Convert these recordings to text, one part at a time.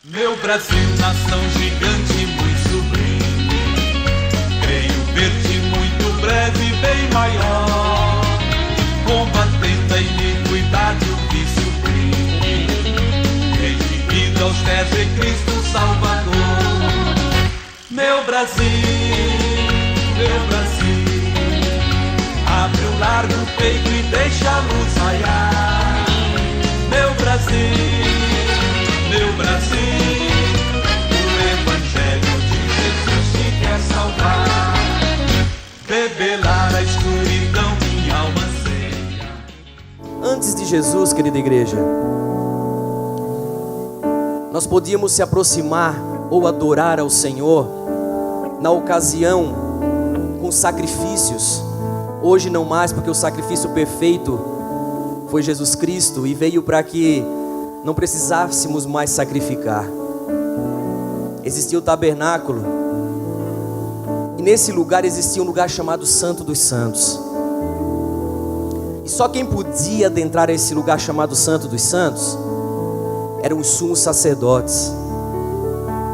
Meu Brasil, nação gigante, muito sublime, creio ver-te muito breve, bem maior, combatendo a iniquidade, o vício crime, redimido aos pés de Cristo Salvador. Meu Brasil, abre o largo peito e deixa a luz raiar. Meu Brasil, o Evangelho de Jesus te quer salvar, revelar a escuridão, minha alma anseia. Antes de Jesus, querida igreja, nós podíamos se aproximar ou adorar ao Senhor na ocasião com sacrifícios. Hoje não mais, porque o sacrifício perfeito foi Jesus Cristo e veio para que não precisássemos mais sacrificar. Existia o tabernáculo, e nesse lugar existia um lugar chamado Santo dos Santos, e só quem podia adentrar a esse lugar chamado Santo dos Santos eram os sumos sacerdotes,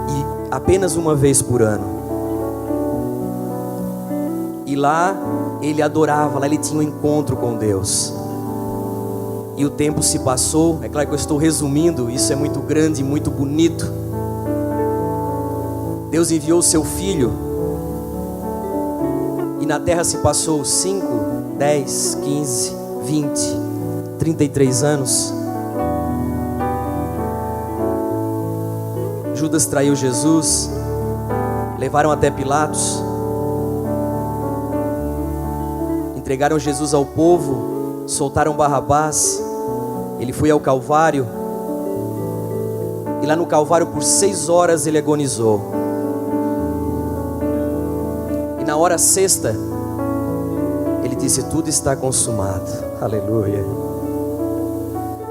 e apenas uma vez por ano. E lá ele adorava, lá ele tinha um encontro com Deus. E o tempo se passou, é claro que eu estou resumindo, isso é muito grande e muito bonito. Deus enviou o seu Filho, e na terra se passou 5, 10, 15, 20, 33 anos. Judas traiu Jesus, levaram até Pilatos, entregaram Jesus ao povo, soltaram Barrabás. Ele foi ao Calvário, e lá no Calvário por 6 horas ele agonizou. E na hora sexta ele disse: tudo está consumado. Aleluia.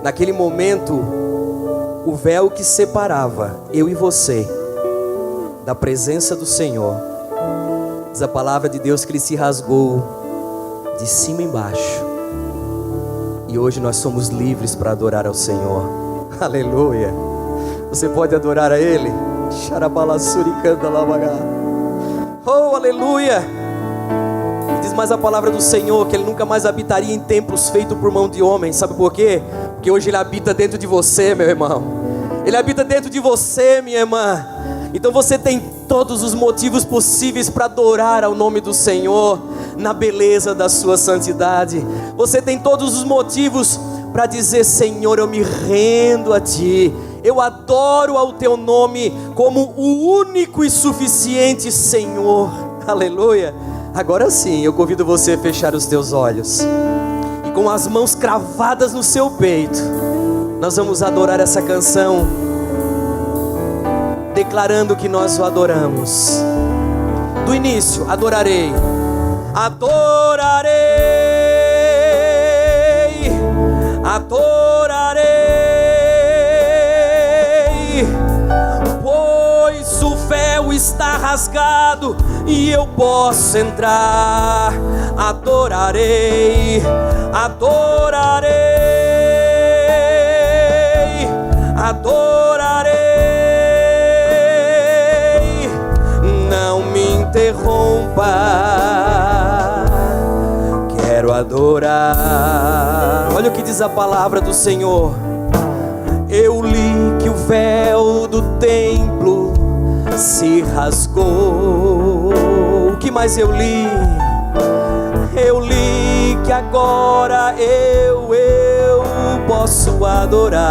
Naquele momento, o véu que separava eu e você da presença do Senhor, diz a palavra de Deus que ele se rasgou de cima e embaixo. E hoje nós somos livres para adorar ao Senhor. Aleluia. Você pode adorar a Ele? Oh, aleluia. E diz mais a palavra do Senhor que Ele nunca mais habitaria em templos feitos por mão de homem. Sabe por quê? Porque hoje Ele habita dentro de você, meu irmão. Ele habita dentro de você, minha irmã. Então você tem todos os motivos possíveis para adorar ao nome do Senhor, na beleza da sua santidade. Você tem todos os motivos para dizer: Senhor, eu me rendo a Ti, eu adoro ao Teu nome como o único e suficiente Senhor. Aleluia. Agora sim, eu convido você a fechar os teus olhos, e com as mãos cravadas no seu peito, nós vamos adorar essa canção, declarando que nós o adoramos. Do início, adorarei, adorarei, adorarei, pois o véu está rasgado e eu posso entrar. Adorarei, adorarei, adorarei. Não me interrompa, quero adorar. Olha o que diz a palavra do Senhor. Eu li que o véu do templo se rasgou. O que mais eu li? Eu li que agora eu posso adorar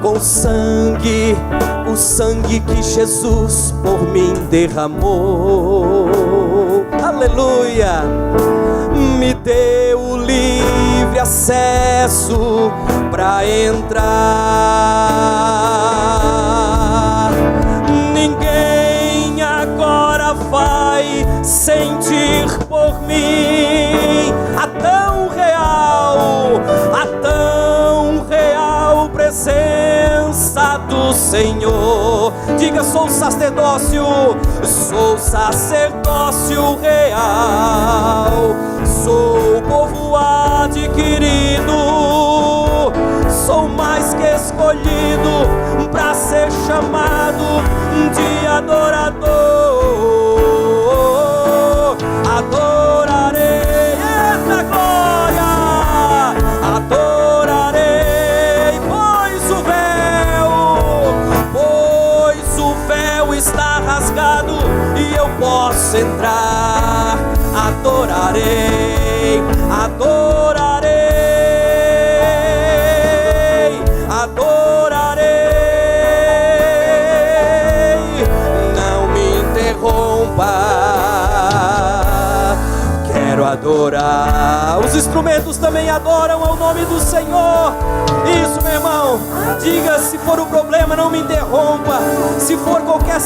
com sangue, o sangue que Jesus por mim derramou. Aleluia. Me deu livre acesso para entrar. Ninguém agora vai sentir por mim a tão real presença do Senhor. Diga: sou sacerdócio real, sou povo adquirido, sou mais que escolhido para ser chamado de adorador. Adorarei, eita glória, adorarei, pois o véu está rasgado e eu posso entrar. Adorarei, adorarei, adorarei. Não me interrompa, quero adorar. Os instrumentos também adoram ao nome do Senhor. Isso, meu irmão. Diga, se for um problema, não me interrompa. Se for qualquer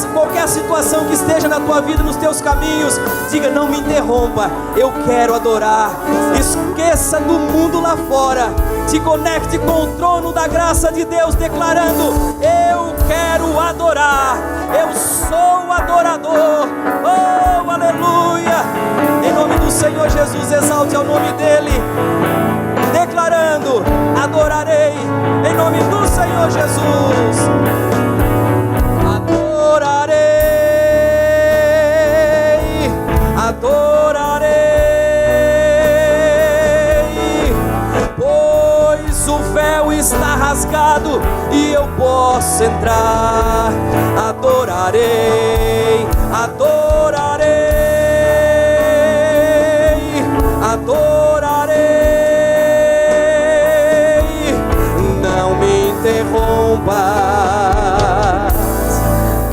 situação que esteja na tua vida, nos teus caminhos, diga, não me interrompa, eu quero adorar. Esqueça do mundo lá fora. Se conecte com o trono da graça de Deus, declarando, eu quero adorar. Eu sou adorador. Oh, aleluia. Em nome do Senhor Jesus, exalte ao nome dele, declarando, adorarei, em nome do Senhor Jesus. Adorarei, adorarei, pois o véu está rasgado e eu posso entrar. Adorarei, adorarei, adorarei, não me interrompas,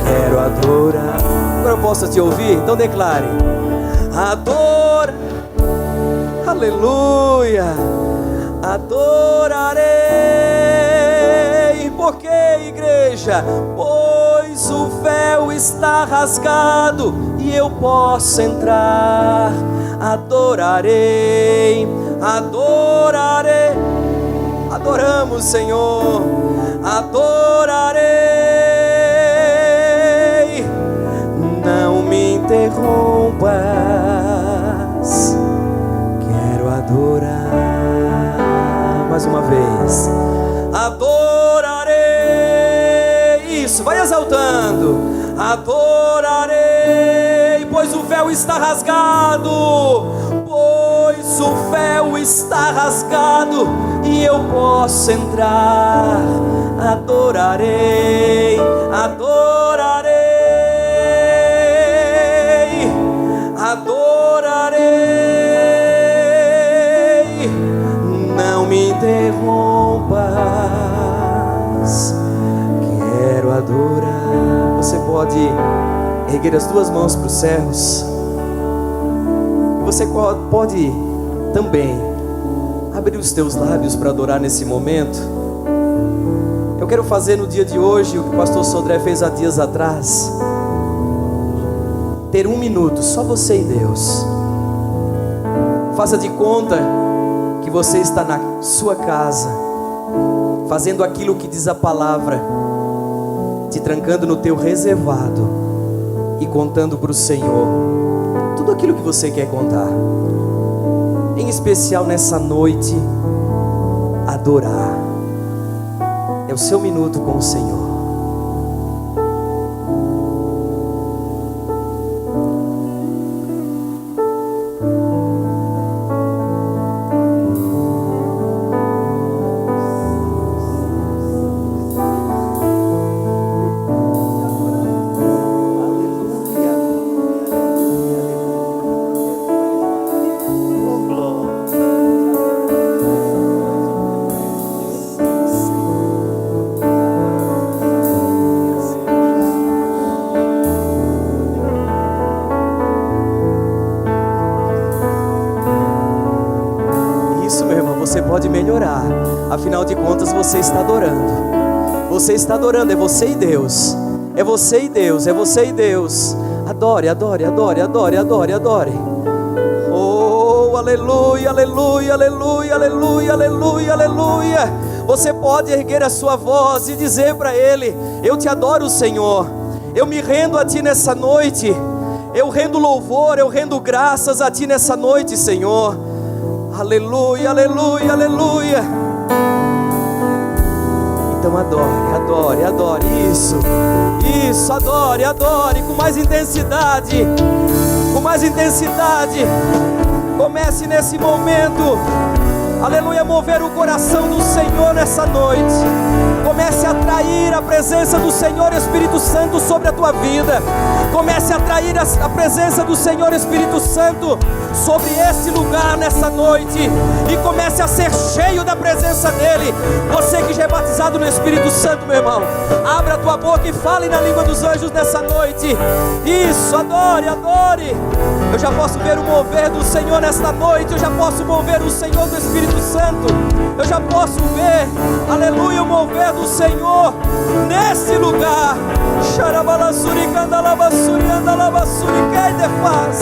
quero adorar. Agora eu posso te ouvir? Então declare, adora, aleluia, adorarei. Por que, igreja? Pois o véu está rasgado e eu posso entrar. Adorarei, adorarei, adoramos, Senhor, adorarei, não me interrompas, quero adorar. Mais uma vez, adorarei. Isso, vai exaltando, adorarei, pois o véu está rasgado, pois o véu está rasgado e eu posso entrar. Adorarei, adorarei, adorarei, não me interrompas, quero adorar. Você pode erguer as duas mãos para os céus. Você pode também abrir os teus lábios para adorar nesse momento. Eu quero fazer no dia de hoje o que o pastor Sodré fez há dias atrás. Ter 1 minuto, só você e Deus. Faça de conta que você está na sua casa, fazendo aquilo que diz a palavra, te trancando no teu reservado e contando para o Senhor tudo aquilo que você quer contar. Em especial nessa noite, adorar. É o seu minuto com o Senhor. Você pode melhorar. Afinal de contas, você está adorando. Você está adorando, é você e Deus. É você e Deus, é você e Deus. Adore, adore, adore, adore, adore, adore. Oh, aleluia, aleluia, aleluia, aleluia, aleluia, aleluia. Você pode erguer a sua voz e dizer para Ele: eu te adoro, Senhor. Eu me rendo a Ti nessa noite. Eu rendo louvor, eu rendo graças a Ti nessa noite, Senhor. Aleluia, aleluia, aleluia. Então adore, adore, adore. Isso, adore, adore com mais intensidade. Com mais intensidade. Comece nesse momento, aleluia, mover o coração do Senhor nessa noite. Comece a atrair a presença do Senhor Espírito Santo sobre a tua vida. Comece a atrair a presença do Senhor Espírito Santo sobre esse lugar nessa noite. E comece a ser cheio da presença dEle. Você que já é batizado no Espírito Santo, meu irmão, abra a tua boca e fale na língua dos anjos nessa noite. Isso, adore, adore. Eu já posso ver o mover do Senhor nesta noite. Eu já posso mover o Senhor do Espírito Santo. Eu já posso ver, aleluia, o mover do Senhor nesse lugar. Xarabalassuri, candalabassuri, andalabassuri, quem te faz?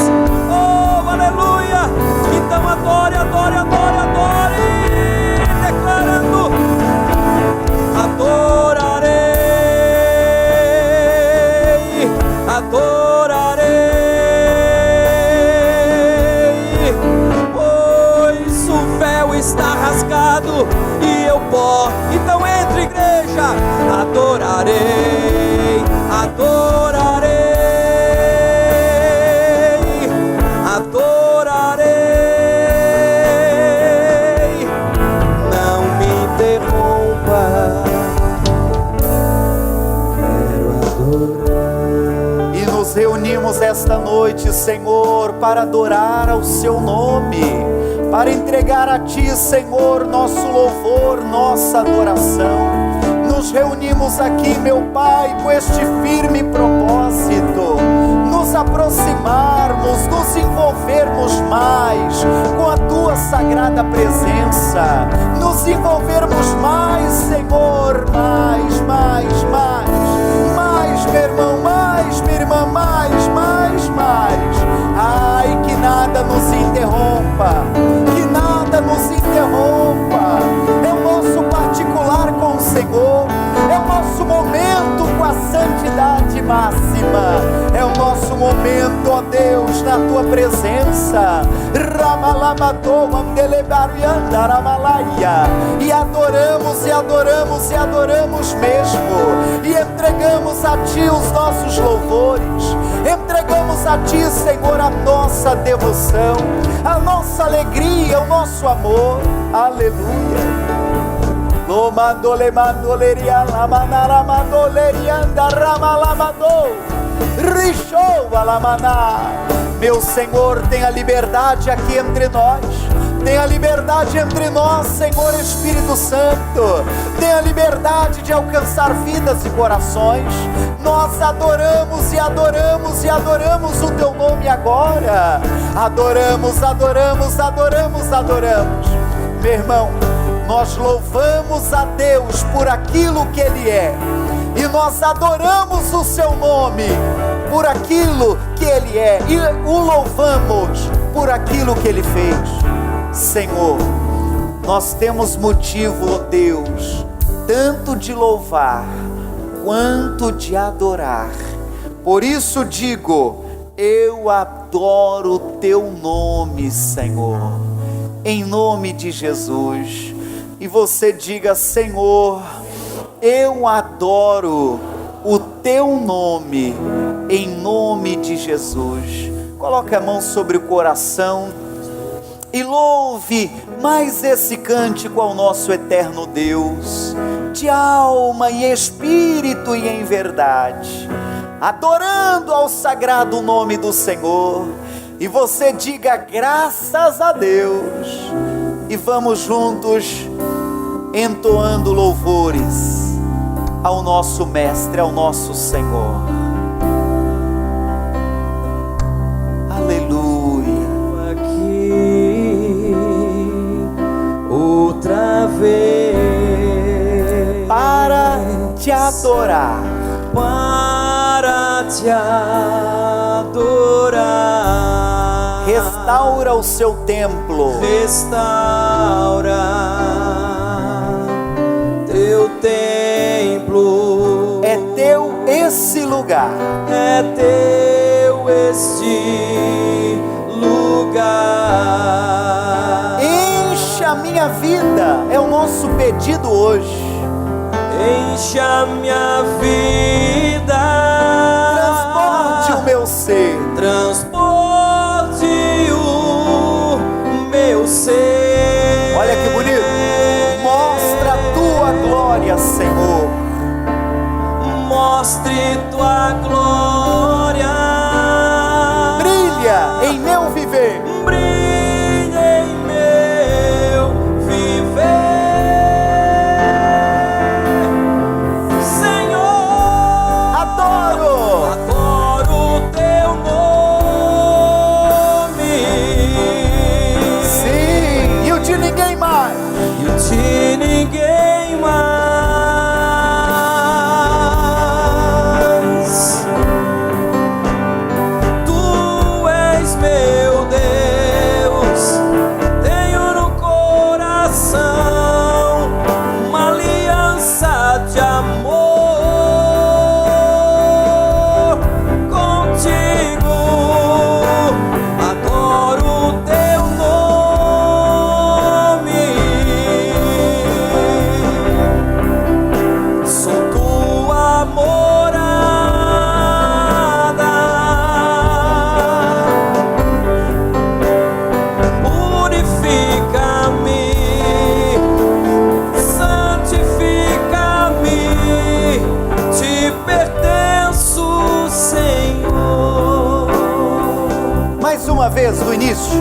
Oh, aleluia! Então adore, adore, adore, adore, declarando: adorarei, adorarei, pois o véu está rasgado e eu posso. Então entre, igreja, adorarei, adorarei, adorarei. Não me interrompa, quero adorar. E nos reunimos esta noite, Senhor, para adorar ao Seu nome, para entregar a Ti, Senhor, nosso louvor, nossa adoração. Nos reunimos aqui, meu Pai, com este firme propósito: nos aproximarmos, nos envolvermos mais com a Tua sagrada presença, nos envolvermos mais, Senhor, mais, meu irmão, mais, minha irmã, mais. Ai, que nada nos interrompa, que nada nos interrompa. É o nosso particular com o Senhor, é o nosso momento com a santidade máxima, é o nosso momento, ó Deus, na Tua presença. E adoramos, e adoramos, e adoramos mesmo, e entregamos a Ti os nossos louvores, entregamos a Ti, Senhor, a nossa devoção, a nossa alegria, o nosso amor. Aleluia. Meu Senhor, tenha liberdade aqui entre nós. Tenha liberdade entre nós, Senhor Espírito Santo. Tenha liberdade de alcançar vidas e corações. Nós adoramos e adoramos e adoramos o Teu nome agora. Adoramos, adoramos, adoramos, adoramos. Meu irmão, nós louvamos a Deus por aquilo que Ele é, e nós adoramos o Seu nome por aquilo que Ele é, e o louvamos por aquilo que Ele fez. Senhor, nós temos motivo, ó Deus, tanto de louvar quanto de adorar. Por isso digo: eu adoro o Teu nome, Senhor, em nome de Jesus. E você diga: Senhor, eu adoro o Teu nome, em nome de Jesus. Coloque a mão sobre o coração e louve mais esse cântico ao nosso eterno Deus, de alma e espírito e em verdade, adorando ao sagrado nome do Senhor. E você diga: graças a Deus. E vamos juntos entoando louvores ao nosso Mestre, ao nosso Senhor. Aleluia. Aqui outra vez Para te adorar, para te adorar. restaura o seu templo, Restaura Teu templo. é teu esse lugar. É teu este lugar. Enche a minha vida, é o nosso pedido hoje. encha minha vida, Transporte o meu ser. transporte o meu ser. Olha que bonito. Mostra a tua glória, Senhor. Mostre tua glória, Brilha em meu viver. brilha em meu viver, Senhor. Adoro. Adoro teu nome, Sim, e o de ninguém mais. e o de ninguém mais. Tu és meu Deus, tenho no coração uma aliança de amor contigo. Adoro teu nome, sou tua morada. Purifica-me, santifica-me, te pertenço, Senhor. Mais uma vez do início.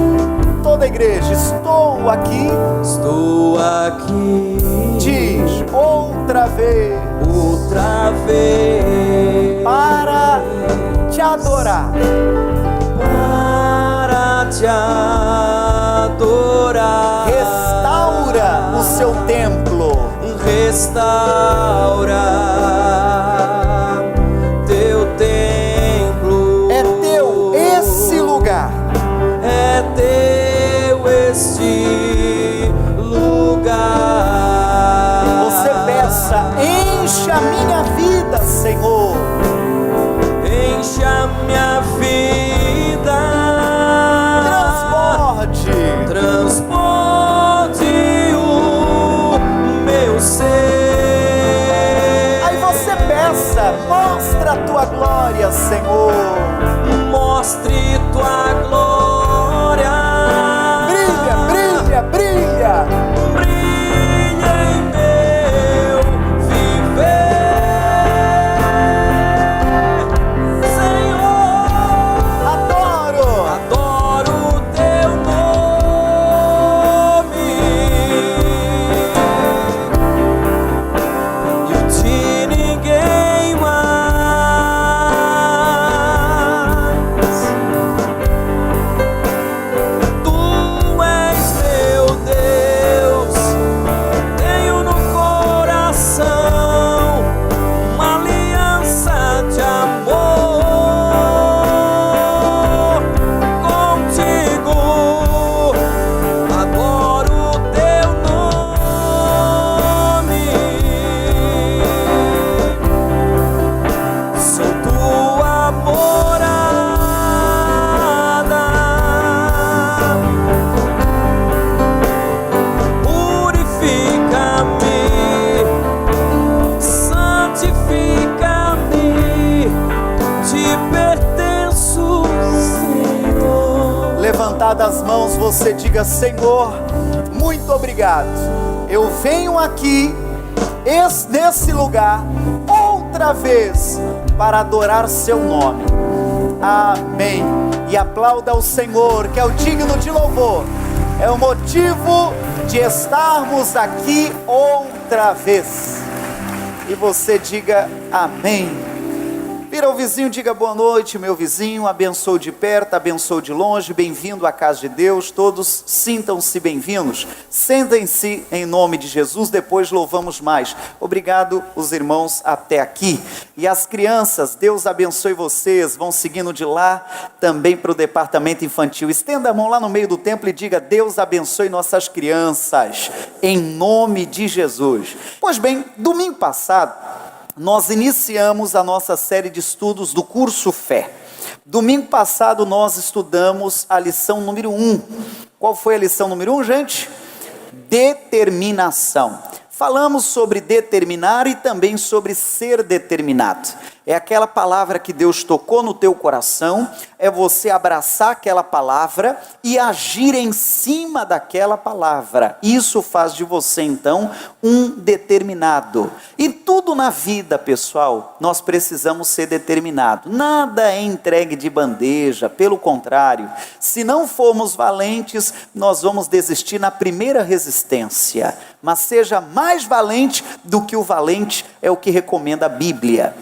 Toda a igreja, estou aqui. Estou aqui Diz outra vez outra vez para te adorar. para te adorar. Restaura o seu templo. Restaura teu templo. É teu esse lugar. É teu este lugar. Você peça, encha a minha vida, Senhor. Encha minha vida, transporte o meu ser. Aí você peça, mostra a tua glória, Senhor. Mostre tua glória, Brilha, brilha, brilha. brilha em meu viver, Senhor. Adoro. Adoro teu nome, e o de ninguém mais. Tu és meu Deus, tenho no coração uma aliança de amor contigo. Adoro teu nome, sou tua morada. Purifica-me, santifica-me, te pertenço, Senhor. Levantadas as mãos, você diga: Senhor, muito obrigado. Eu venho aqui, nesse lugar, outra vez, para adorar seu nome. Amém. E aplauda ao Senhor, que é o digno de louvor. É o motivo de estarmos aqui outra vez. E você diga amém. Vira ao vizinho, diga: boa noite, meu vizinho. Abençoe de perto, abençoe de longe. Bem-vindo à casa de Deus. Todos sintam-se bem-vindos. Sentem-se em nome de Jesus. Depois louvamos mais. Obrigado, os irmãos, até aqui. E as crianças, Deus abençoe vocês. Vão seguindo de lá também para o departamento infantil. Estenda a mão lá no meio do templo e diga: Deus abençoe nossas crianças, em nome de Jesus. Pois bem, domingo passado nós iniciamos a nossa série de estudos do curso Fé. Domingo passado nós estudamos a lição número 1. Qual foi a lição número 1, gente? Determinação. Falamos sobre determinar e também sobre ser determinado. É aquela palavra que Deus tocou no teu coração, é você abraçar aquela palavra e agir em cima daquela palavra. Isso faz de você então um determinado. E tudo na vida, pessoal, nós precisamos ser determinado. Nada é entregue de bandeja, pelo contrário, se não formos valentes, nós vamos desistir na primeira resistência. Mas seja mais valente do que o valente, é o que recomenda a Bíblia.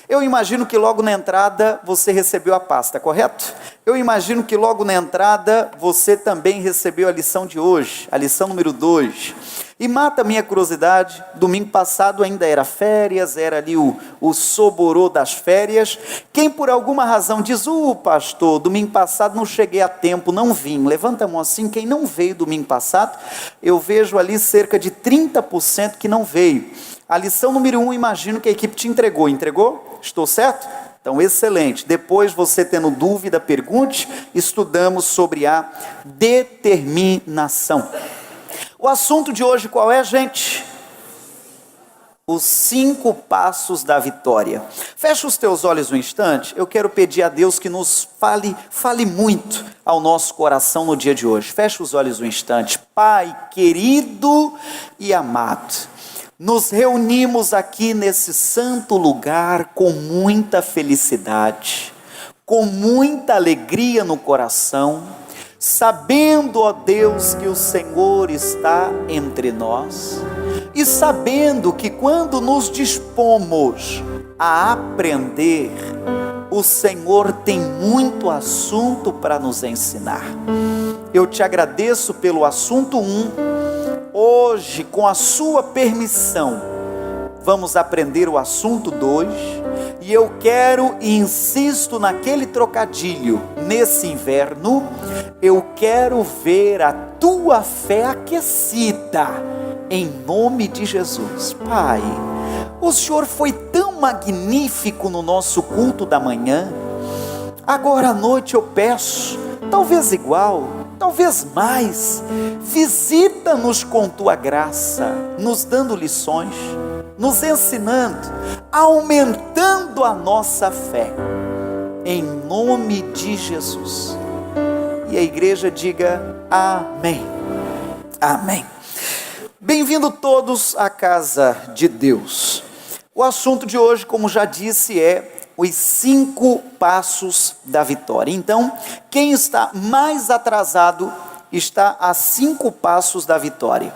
Eu imagino que logo na entrada você recebeu a pasta, correto? Eu imagino que logo na entrada você também recebeu a lição de hoje, a lição número 2. E mata a minha curiosidade, domingo passado ainda era férias, era ali o soborô das férias. Quem por alguma razão diz, pastor, domingo passado não cheguei a tempo, não vim. Levanta a mão assim, quem não veio domingo passado, eu vejo ali cerca de 30% que não veio. A lição número 1, imagino que a equipe te entregou. Entregou? Estou certo? Então, excelente. Depois, você tendo dúvida, pergunte. Estudamos sobre a determinação. O assunto de hoje qual é, gente? Os 5 passos da vitória. Fecha os teus olhos um instante. Eu quero pedir a Deus que nos fale muito ao nosso coração no dia de hoje. Fecha os olhos um instante. Pai querido e amado, nos reunimos aqui nesse santo lugar com muita felicidade, com muita alegria no coração, sabendo, ó Deus, que o Senhor está entre nós, e sabendo que quando nos dispomos a aprender, o Senhor tem muito assunto para nos ensinar. Eu te agradeço pelo assunto 1, hoje, com a sua permissão, vamos aprender o assunto 2, e eu quero e insisto naquele trocadilho, nesse inverno, eu quero ver a tua fé aquecida, em nome de Jesus. Pai, o Senhor foi tão magnífico no nosso culto da manhã, agora à noite eu peço, talvez igual, talvez mais, visita-nos com tua graça, nos dando lições, nos ensinando, aumentando a nossa fé, em nome de Jesus. E a igreja diga amém, amém. Bem-vindo todos à casa de Deus. O assunto de hoje, como já disse, é os 5 passos da vitória. Então, quem está mais atrasado está a 5 passos da vitória.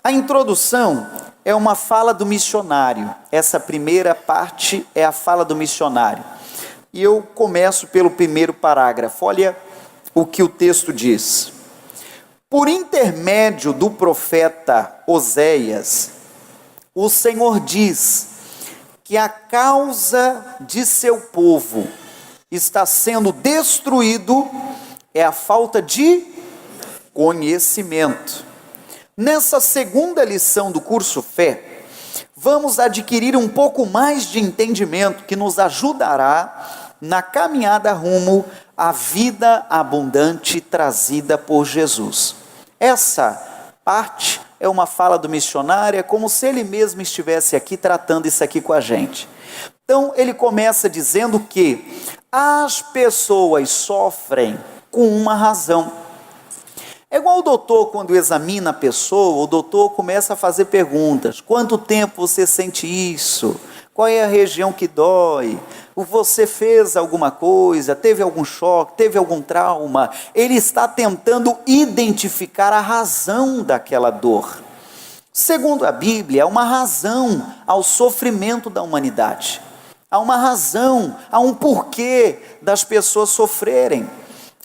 A introdução é uma fala do missionário. Essa primeira parte é a fala do missionário. E eu começo pelo primeiro parágrafo. Olha o que o texto diz. Por intermédio do profeta Oséias, o Senhor diz que a causa de seu povo está sendo destruído é a falta de conhecimento. Nessa segunda lição do curso Fé, vamos adquirir um pouco mais de entendimento que nos ajudará na caminhada rumo à vida abundante trazida por Jesus. Essa parte é uma fala do missionário, é como se ele mesmo estivesse aqui tratando isso aqui com a gente. Então ele começa dizendo que as pessoas sofrem com uma razão. É igual o doutor quando examina a pessoa, o doutor começa a fazer perguntas. Quanto tempo você sente isso? Qual é a região que dói? Você fez alguma coisa? Teve algum choque? Teve algum trauma? Ele está tentando identificar a razão daquela dor. Segundo a Bíblia, há uma razão ao sofrimento da humanidade. Há uma razão, há um porquê das pessoas sofrerem.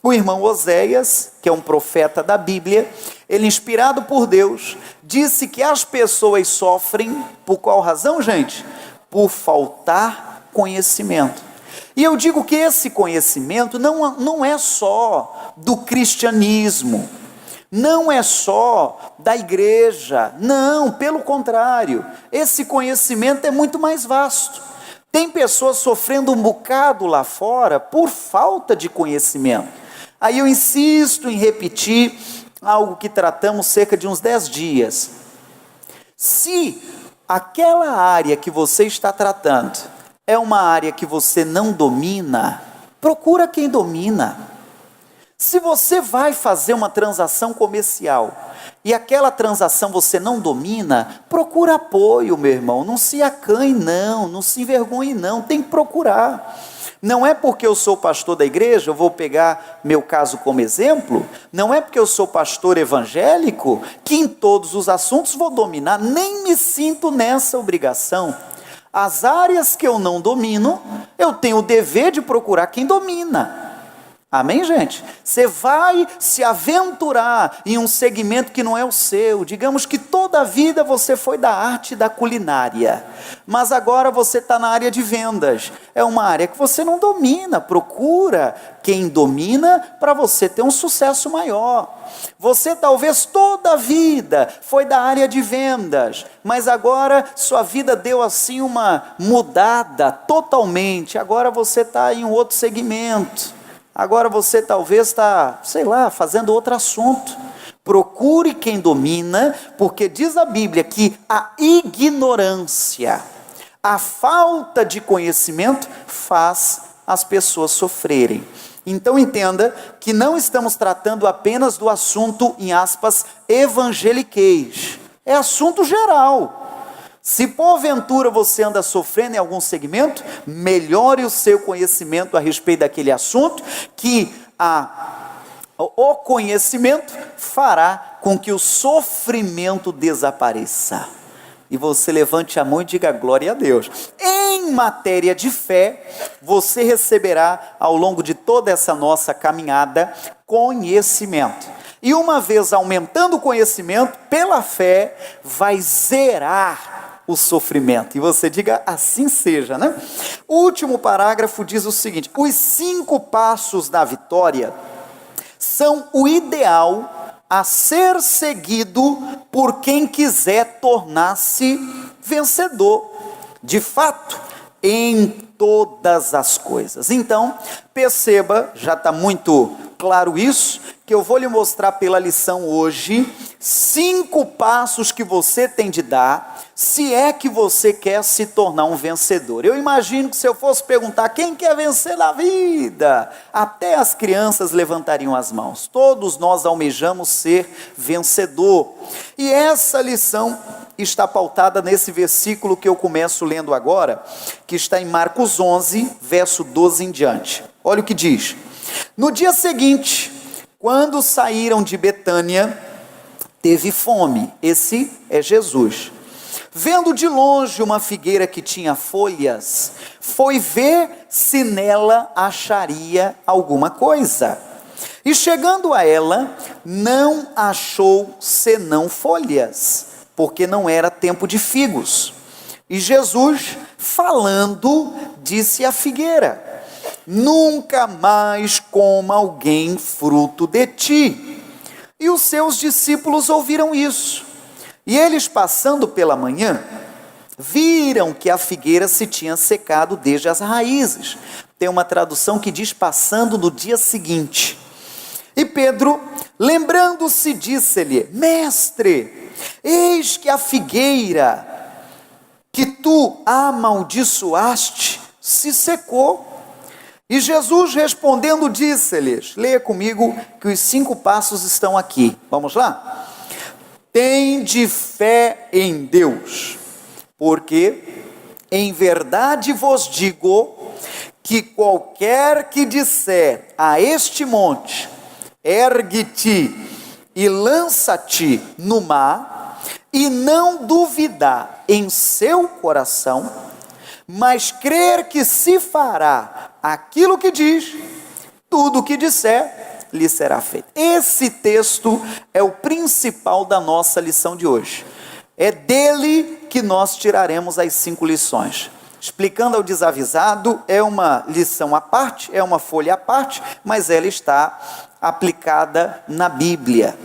O irmão Oséias, que é um profeta da Bíblia, ele inspirado por Deus, disse que as pessoas sofrem por qual razão, gente? Por faltar conhecimento. E eu digo que esse conhecimento não é só do cristianismo, não é só da igreja, não, pelo contrário, esse conhecimento é muito mais vasto. Tem pessoas sofrendo um bocado lá fora por falta de conhecimento. Aí eu insisto em repetir algo que tratamos cerca de uns 10 dias. Se aquela área que você está tratando é uma área que você não domina, procura quem domina. Se você vai fazer uma transação comercial e aquela transação você não domina, procura apoio, meu irmão. Não se acanhe não se envergonhe não, tem que procurar. Não é porque eu sou pastor da igreja, eu vou pegar meu caso como exemplo, não é porque eu sou pastor evangélico, que em todos os assuntos vou dominar, nem me sinto nessa obrigação. As áreas que eu não domino, eu tenho o dever de procurar quem domina. Amém, gente? Você vai se aventurar em um segmento que não é o seu. Digamos que toda a vida você foi da arte da culinária, mas agora você está na área de vendas. É uma área que você não domina. Procura quem domina para você ter um sucesso maior. Você talvez toda a vida foi da área de vendas, mas agora sua vida deu assim uma mudada totalmente. Agora você está em um outro segmento. Agora você talvez está, fazendo outro assunto. Procure quem domina, porque diz a Bíblia que a ignorância, a falta de conhecimento faz as pessoas sofrerem. Então entenda que não estamos tratando apenas do assunto, em aspas, evangeliquez. É assunto geral. Se porventura você anda sofrendo em algum segmento, melhore o seu conhecimento a respeito daquele assunto, que o conhecimento fará com que o sofrimento desapareça. E você levante a mão e diga glória a Deus. Em matéria de fé, você receberá ao longo de toda essa nossa caminhada conhecimento. E uma vez aumentando o conhecimento, pela fé, vai zerar o sofrimento. E você diga assim seja, né? O último parágrafo diz o seguinte: os 5 passos da vitória são o ideal a ser seguido por quem quiser tornar-se vencedor, de fato, em todas as coisas. Então, perceba, já está muito claro isso, que eu vou lhe mostrar pela lição hoje 5 passos que você tem de dar, se é que você quer se tornar um vencedor. Eu imagino que se eu fosse perguntar quem quer vencer na vida, até as crianças levantariam as mãos. Todos nós almejamos ser vencedor. E essa lição está pautada nesse versículo que eu começo lendo agora, que está em Marcos 11, verso 12 em diante. Olha o que diz: no dia seguinte, quando saíram de Betânia, teve fome. Esse é Jesus. Vendo de longe uma figueira que tinha folhas, foi ver se nela acharia alguma coisa. E chegando a ela, não achou senão folhas, porque não era tempo de figos. E Jesus, falando, disse à figueira: nunca mais coma alguém fruto de ti. E os seus discípulos ouviram isso. E eles, passando pela manhã, viram que a figueira se tinha secado desde as raízes. Tem uma tradução que diz passando no dia seguinte. E Pedro, lembrando-se, disse-lhe: mestre, eis que a figueira que tu amaldiçoaste se secou. E Jesus respondendo disse-lhes, leia comigo que os 5 passos estão aqui. Vamos lá? Tende fé em Deus, porque em verdade vos digo que qualquer que disser a este monte, ergue-te e lança-te no mar, e não duvidar em seu coração, mas crer que se fará aquilo que diz, tudo o que disser lhe será feito. Esse texto é o principal da nossa lição de hoje. É dele que nós tiraremos as 5 lições. Explicando ao desavisado, é uma lição à parte, é uma folha à parte, mas ela está aplicada na Bíblia.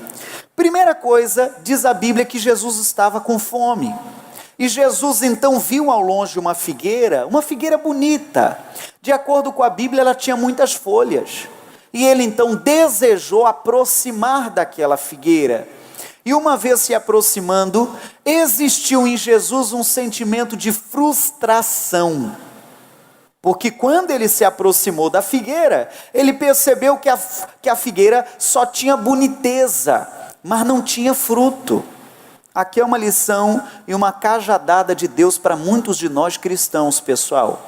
Primeira coisa, diz a Bíblia que Jesus estava com fome. E Jesus então viu ao longe uma figueira bonita. De acordo com a Bíblia, ela tinha muitas folhas. E ele então desejou aproximar daquela figueira. E uma vez se aproximando, existiu em Jesus um sentimento de frustração. Porque quando ele se aproximou da figueira, ele percebeu que a figueira só tinha boniteza, mas não tinha fruto. Aqui é uma lição e uma cajadada de Deus para muitos de nós cristãos, pessoal.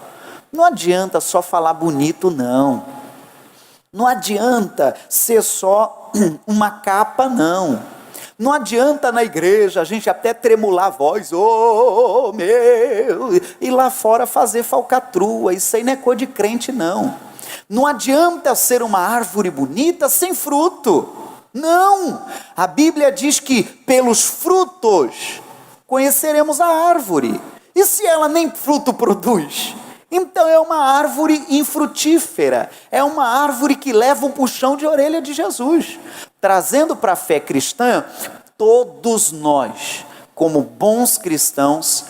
Não adianta só falar bonito, não. Não adianta ser só uma capa, não. Não adianta na igreja a gente até tremular a voz, oh meu, e lá fora fazer falcatrua, isso aí não é coisa de crente não. Não adianta ser uma árvore bonita sem fruto, não. A Bíblia diz que pelos frutos conheceremos a árvore, e se ela nem fruto produz? Então é uma árvore infrutífera, é uma árvore que leva um puxão de orelha de Jesus. Trazendo para a fé cristã, todos nós, como bons cristãos,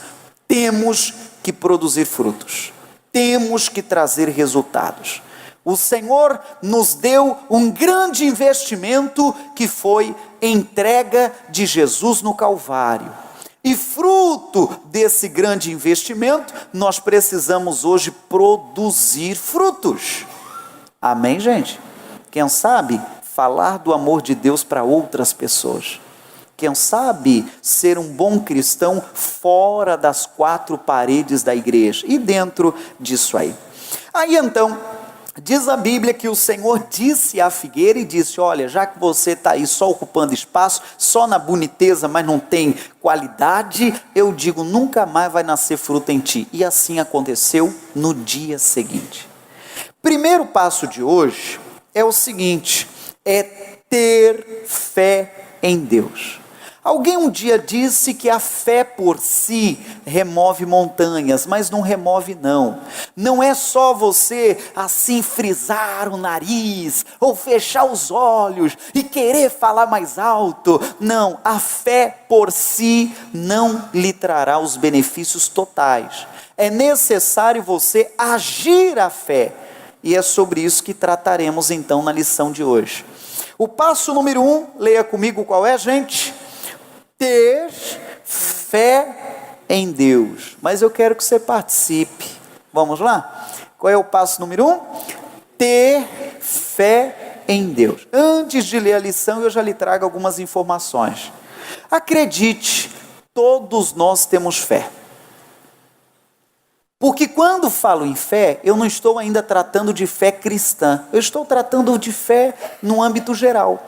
temos que produzir frutos, temos que trazer resultados. O Senhor nos deu um grande investimento que foi entrega de Jesus no Calvário. E fruto desse grande investimento, nós precisamos hoje produzir frutos. Amém, gente? Quem sabe falar do amor de Deus para outras pessoas. Quem sabe ser um bom cristão fora das quatro paredes da igreja e dentro disso aí. Aí então, diz a Bíblia que o Senhor disse à figueira e disse, olha, já que você está aí só ocupando espaço, só na boniteza, mas não tem qualidade, eu digo, nunca mais vai nascer fruto em ti. E assim aconteceu no dia seguinte. Primeiro passo de hoje é o seguinte, é ter fé em Deus. Alguém um dia disse que a fé por si remove montanhas, mas não remove não. Não é só você assim frisar o nariz, ou fechar os olhos e querer falar mais alto. Não, a fé por si não lhe trará os benefícios totais. É necessário você agir a fé. E é sobre isso que trataremos então na lição de hoje. O passo número 1, leia comigo qual é, gente? Ter fé em Deus. Mas eu quero que você participe. Vamos lá? Qual é o passo número 1? Ter fé em Deus. Antes de ler a lição, eu já lhe trago algumas informações. Acredite, todos nós temos fé. Porque quando falo em fé, eu não estou ainda tratando de fé cristã. Eu estou tratando de fé no âmbito geral.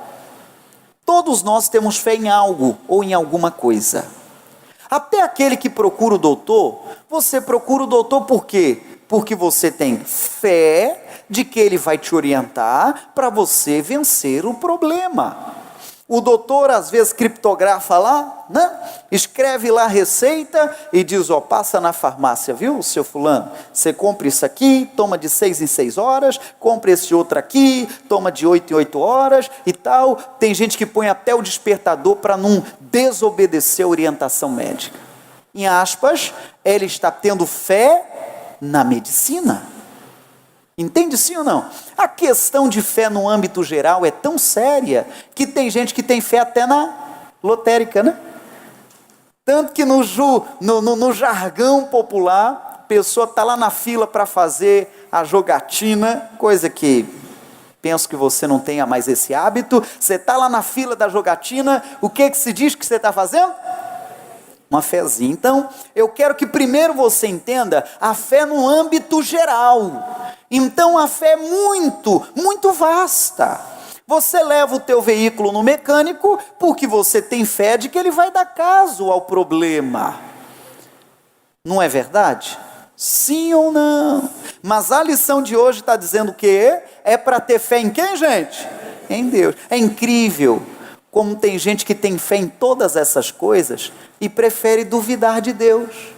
Todos nós temos fé em algo ou em alguma coisa. Até aquele que procura o doutor, você procura o doutor por quê? Porque você tem fé de que ele vai te orientar para você vencer o problema. O doutor às vezes criptografa lá, né? Escreve lá a receita e diz, ó, passa na farmácia, viu, seu fulano? Você compra isso aqui, toma de 6 em 6 horas, compra esse outro aqui, toma de 8 em 8 horas e tal. Tem gente que põe até o despertador para não desobedecer a orientação médica. Em aspas, ele está tendo fé na medicina. Entende sim ou não? A questão de fé no âmbito geral é tão séria que tem gente que tem fé até na lotérica, né? Tanto que no jargão popular, a pessoa está lá na fila para fazer a jogatina, coisa que penso que você não tenha mais esse hábito. Você está lá na fila da jogatina, o que se diz que você está fazendo? Uma fezinha. Então, eu quero que primeiro você entenda a fé no âmbito geral. Então a fé é muito, muito vasta. Você leva o teu veículo no mecânico porque você tem fé de que ele vai dar caso ao problema. Não é verdade? Sim ou não? Mas a lição de hoje está dizendo que é para ter fé em quem, gente? Em Deus. É incrível como tem gente que tem fé em todas essas coisas e prefere duvidar de Deus.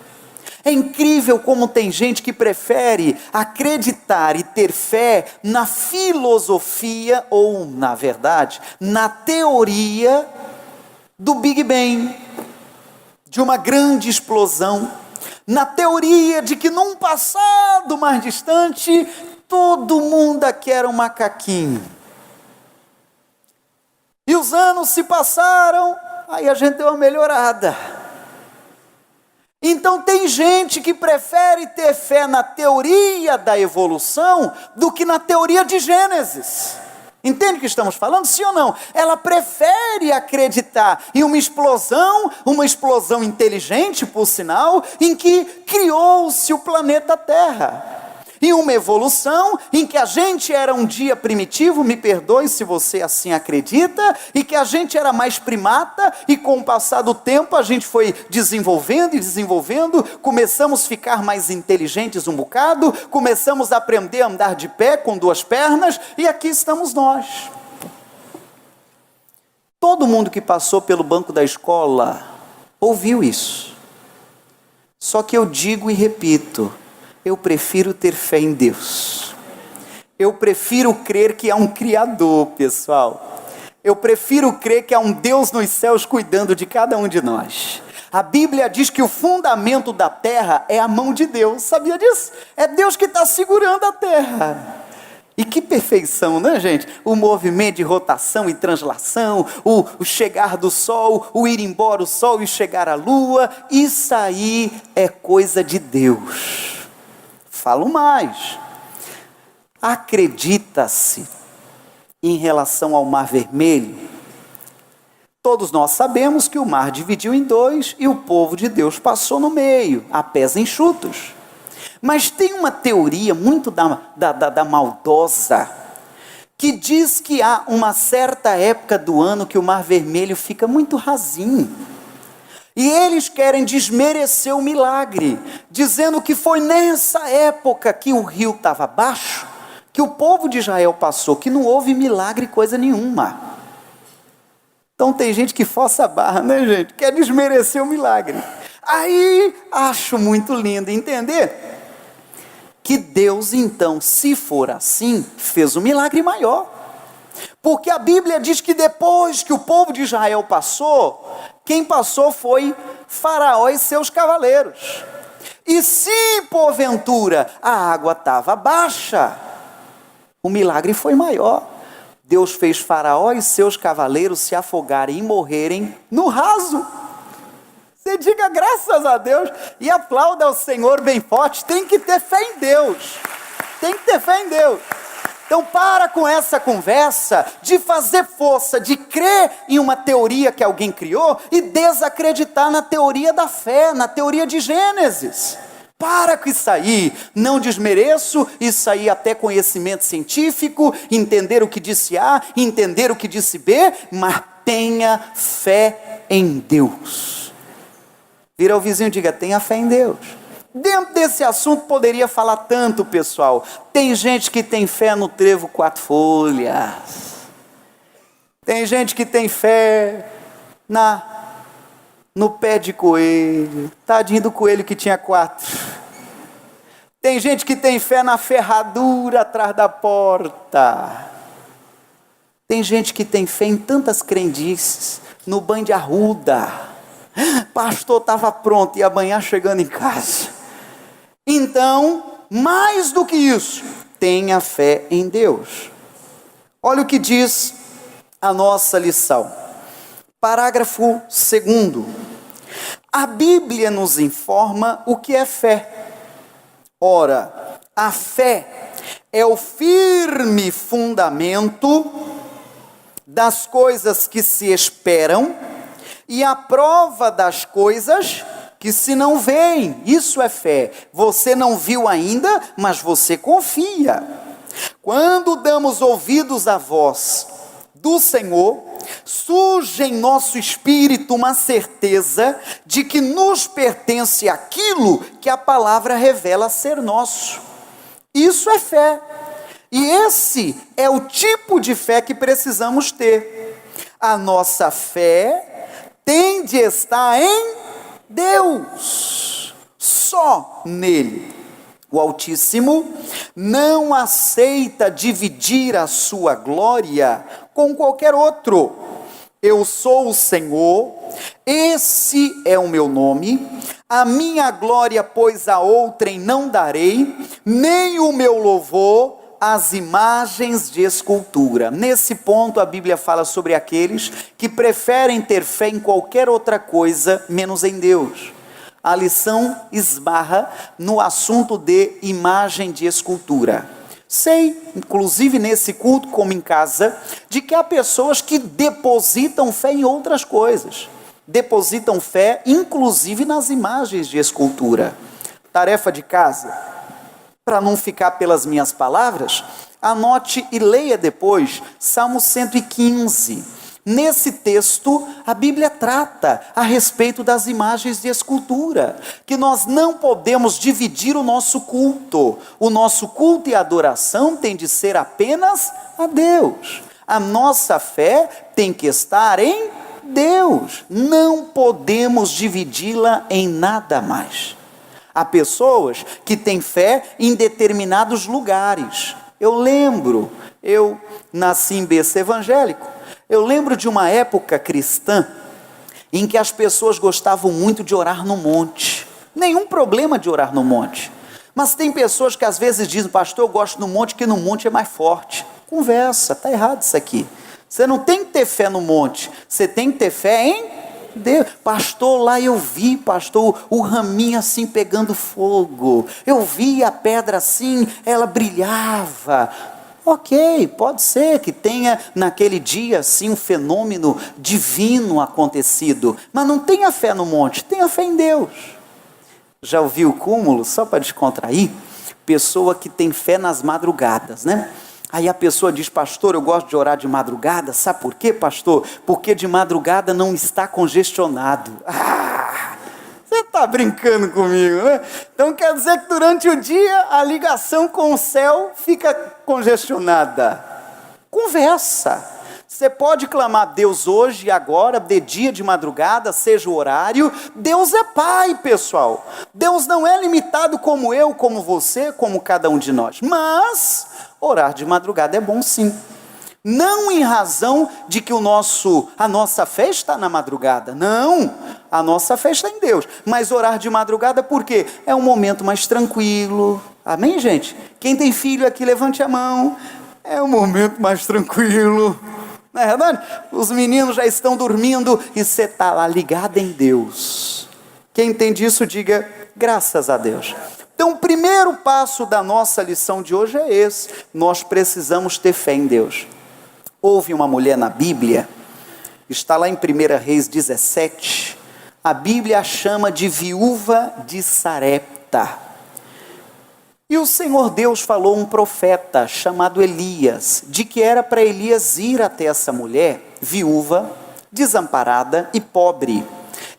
É incrível como tem gente que prefere acreditar e ter fé na filosofia ou, na verdade, na teoria do Big Bang, de uma grande explosão, na teoria de que num passado mais distante, todo mundo aqui era um macaquinho. E os anos se passaram, Aí a gente deu uma melhorada. Então tem gente que prefere ter fé na teoria da evolução do que na teoria de Gênesis. Entende o que estamos falando? Sim ou não? Ela prefere acreditar em uma explosão inteligente, por sinal, em que criou-se o planeta Terra. E uma evolução em que a gente era um dia primitivo, me perdoe se você assim acredita, e que a gente era mais primata, e com o passar do tempo a gente foi desenvolvendo e desenvolvendo, começamos a ficar mais inteligentes um bocado, começamos a aprender a andar de pé com 2 pernas, e aqui estamos nós. Todo mundo que passou pelo banco da escola ouviu isso. Só que eu digo e repito, eu prefiro ter fé em Deus. Eu prefiro crer que há um Criador, pessoal. Eu prefiro crer que há um Deus nos céus cuidando de cada um de nós. A Bíblia diz que o fundamento da terra é a mão de Deus. Sabia disso? É Deus que está segurando a terra. E que perfeição, né, gente? O movimento de rotação e translação, o chegar do sol, o ir embora o sol e chegar a lua, isso aí é coisa de Deus. Falo mais, acredita-se em relação ao Mar Vermelho. Todos nós sabemos que o mar dividiu em 2 e o povo de Deus passou no meio, a pés enxutos. Mas tem uma teoria muito da maldosa, que diz que há uma certa época do ano que o Mar Vermelho fica muito rasinho. E eles querem desmerecer o milagre, dizendo que foi nessa época que o rio estava baixo, que o povo de Israel passou, que não houve milagre coisa nenhuma. Então tem gente que força a barra, né, gente? Quer desmerecer o milagre. Aí acho muito lindo entender que Deus, então, se for assim, fez um milagre maior. Porque a Bíblia diz que depois que o povo de Israel passou, quem passou foi Faraó e seus cavaleiros. E se porventura a água estava baixa, o milagre foi maior. Deus fez Faraó e seus cavaleiros se afogarem e morrerem no raso. Você diga graças a Deus e aplauda ao Senhor bem forte. Tem que ter fé em Deus. Tem que ter fé em Deus. Então para com essa conversa de fazer força, de crer em uma teoria que alguém criou e desacreditar na teoria da fé, na teoria de Gênesis. Para com isso aí, não desmereço, isso aí até conhecimento científico, entender o que disse A, entender o que disse B, mas tenha fé em Deus. Vira ao vizinho e diga, tenha fé em Deus. Dentro desse assunto poderia falar tanto, pessoal. Tem gente que tem fé no trevo 4 folhas. Tem gente que tem fé no pé de coelho. Tadinho do coelho que tinha 4. Tem gente que tem fé na ferradura atrás da porta. Tem gente que tem fé em tantas crendices. No banho de arruda. Pastor estava pronto, ia banhar chegando em casa. Então, mais do que isso, tenha fé em Deus. Olha o que diz a nossa lição. Parágrafo 2º. A Bíblia nos informa o que é fé. Ora, a fé é o firme fundamento das coisas que se esperam e a prova das coisas que se não veem. Isso é fé. Você não viu ainda, mas você confia. Quando damos ouvidos à voz do Senhor, surge em nosso espírito uma certeza de que nos pertence aquilo que a palavra revela ser nosso. Isso é fé. E esse é o tipo de fé que precisamos ter. A nossa fé tem de estar em Deus, só nele. O Altíssimo não aceita dividir a sua glória com qualquer outro. Eu sou o Senhor, esse é o meu nome, a minha glória, pois a outrem não darei, nem o meu louvor as imagens de escultura. Nesse ponto a Bíblia fala sobre aqueles que preferem ter fé em qualquer outra coisa menos em Deus. A lição esbarra no assunto de imagem de escultura. Sei, inclusive nesse culto como em casa, de que há pessoas que depositam fé em outras coisas. Depositam fé inclusive nas imagens de escultura. Tarefa de casa, para não ficar pelas minhas palavras, anote e leia depois Salmo 115. Nesse texto, a Bíblia trata a respeito das imagens de escultura, que nós não podemos dividir o nosso culto. O nosso culto e adoração tem de ser apenas a Deus. A nossa fé tem que estar em Deus. Não podemos dividi-la em nada mais. Há pessoas que têm fé em determinados lugares. Eu nasci em berço evangélico. Eu lembro de uma época cristã em que as pessoas gostavam muito de orar no monte. Nenhum problema de orar no monte. Mas tem pessoas que às vezes dizem, pastor, eu gosto no monte, porque no monte é mais forte. Conversa, está errado isso aqui. Você não tem que ter fé no monte, você tem que ter fé em Deus. Pastor, lá eu vi, pastor, o raminho assim pegando fogo. Eu vi a pedra assim, ela brilhava. Ok, pode ser que tenha naquele dia assim um fenômeno divino acontecido, mas não tenha fé no monte, tenha fé em Deus. Já ouviu o cúmulo, só para descontrair? Pessoa que tem fé nas madrugadas, né? Aí a pessoa diz, pastor, eu gosto de orar de madrugada, sabe por quê, pastor? Porque de madrugada não está congestionado. Você está brincando comigo, né? Então quer dizer que durante o dia a ligação com o céu fica congestionada. Conversa. Você pode clamar a Deus hoje e agora, de dia, de madrugada, seja o horário. Deus é Pai, pessoal. Deus não é limitado como eu, como você, como cada um de nós. Mas orar de madrugada é bom sim. Não em razão de que a nossa fé está na madrugada. Não, a nossa fé está em Deus. Mas orar de madrugada por quê? É um momento mais tranquilo. Amém, gente? Quem tem filho aqui, levante a mão. É um momento mais tranquilo. Não é verdade? Os meninos já estão dormindo e você está lá ligado em Deus. Quem entende isso, diga graças a Deus. Então o primeiro passo da nossa lição de hoje é esse. Nós precisamos ter fé em Deus. Houve uma mulher na Bíblia, está lá em 1 Reis 17, a Bíblia a chama de viúva de Sarepta. E o Senhor Deus falou a um profeta chamado Elias, de que era para Elias ir até essa mulher, viúva, desamparada e pobre,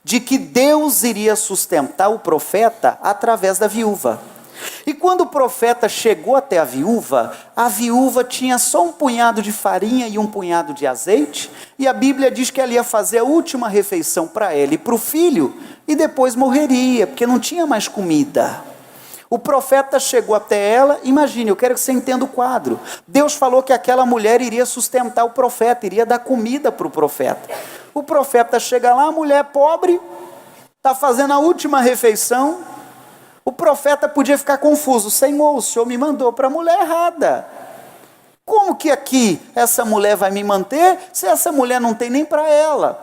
de que Deus iria sustentar o profeta através da viúva. E quando o profeta chegou até a viúva tinha só um punhado de farinha e um punhado de azeite, e a Bíblia diz que ela ia fazer a última refeição para ela e para o filho, e depois morreria, porque não tinha mais comida. O profeta chegou até ela, imagine, eu quero que você entenda o quadro. Deus falou que aquela mulher iria sustentar o profeta, iria dar comida para o profeta. O profeta chega lá, a mulher pobre, está fazendo a última refeição. O profeta podia ficar confuso, Senhor, o Senhor me mandou para a mulher errada. Como que aqui essa mulher vai me manter, se essa mulher não tem nem para ela?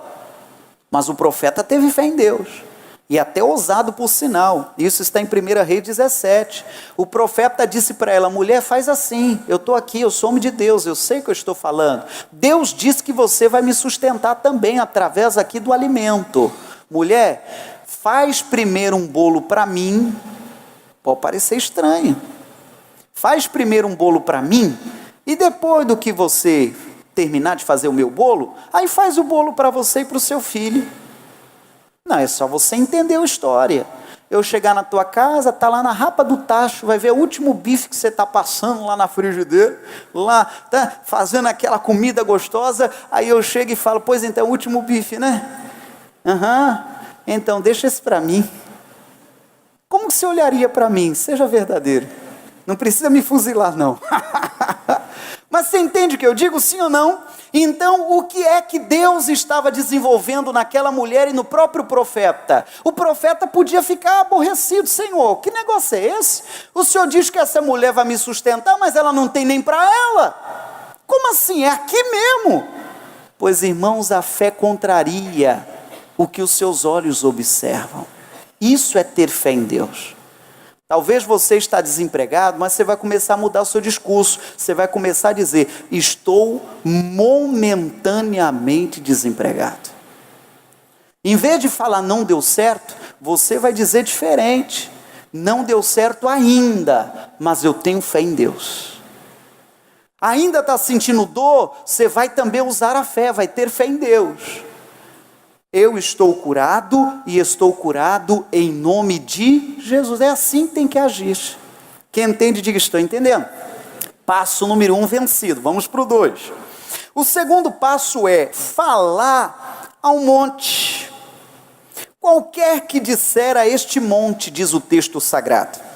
Mas o profeta teve fé em Deus, e até ousado por sinal, isso está em 1 Reis 17, o profeta disse para ela, mulher, faz assim, eu estou aqui, eu sou homem de Deus, eu sei o que eu estou falando, Deus disse que você vai me sustentar também, através aqui do alimento, mulher, faz primeiro um bolo para mim, pode parecer estranho, faz primeiro um bolo para mim, e depois do que você terminar de fazer o meu bolo, aí faz o bolo para você e para o seu filho. Não, é só você entender a história. Eu chegar na tua casa, tá lá na rapa do tacho, vai ver o último bife que você está passando lá na frigideira, lá, tá fazendo aquela comida gostosa, aí eu chego e falo, pois então é o último bife, né? Então deixa esse para mim. Como que você olharia para mim? Seja verdadeiro. Não precisa me fuzilar não. Mas você entende o que eu digo, sim ou não? Então, o que é que Deus estava desenvolvendo naquela mulher e no próprio profeta? O profeta podia ficar aborrecido. Senhor, que negócio é esse? O Senhor diz que essa mulher vai me sustentar, mas ela não tem nem para ela. Como assim? É aqui mesmo? Pois, irmãos, a fé contraria o que os seus olhos observam. Isso é ter fé em Deus. Talvez você está desempregado, mas você vai começar a mudar o seu discurso. Você vai começar a dizer: estou momentaneamente desempregado. Em vez de falar não deu certo, você vai dizer diferente: não deu certo ainda, mas eu tenho fé em Deus. Ainda está sentindo dor, você vai também usar a fé, vai ter fé em Deus. Eu estou curado e estou curado em nome de Jesus. É assim que tem que agir. Quem entende, diga: estou entendendo. Passo número 1 vencido. Vamos para o 2. O segundo passo é falar ao monte. Qualquer que disser a este monte, diz o texto sagrado.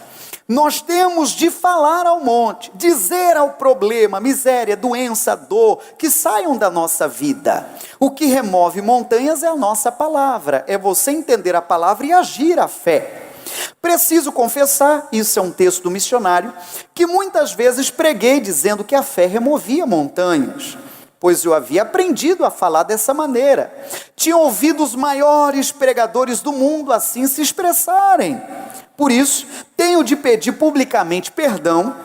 Nós temos de falar ao monte, dizer ao problema, miséria, doença, dor, que saiam da nossa vida. O que remove montanhas é a nossa palavra, é você entender a palavra e agir a fé. Preciso confessar, isso é um texto do missionário, que muitas vezes preguei dizendo que a fé removia montanhas, pois eu havia aprendido a falar dessa maneira. Tinha ouvido os maiores pregadores do mundo assim se expressarem. Por isso, tenho de pedir publicamente perdão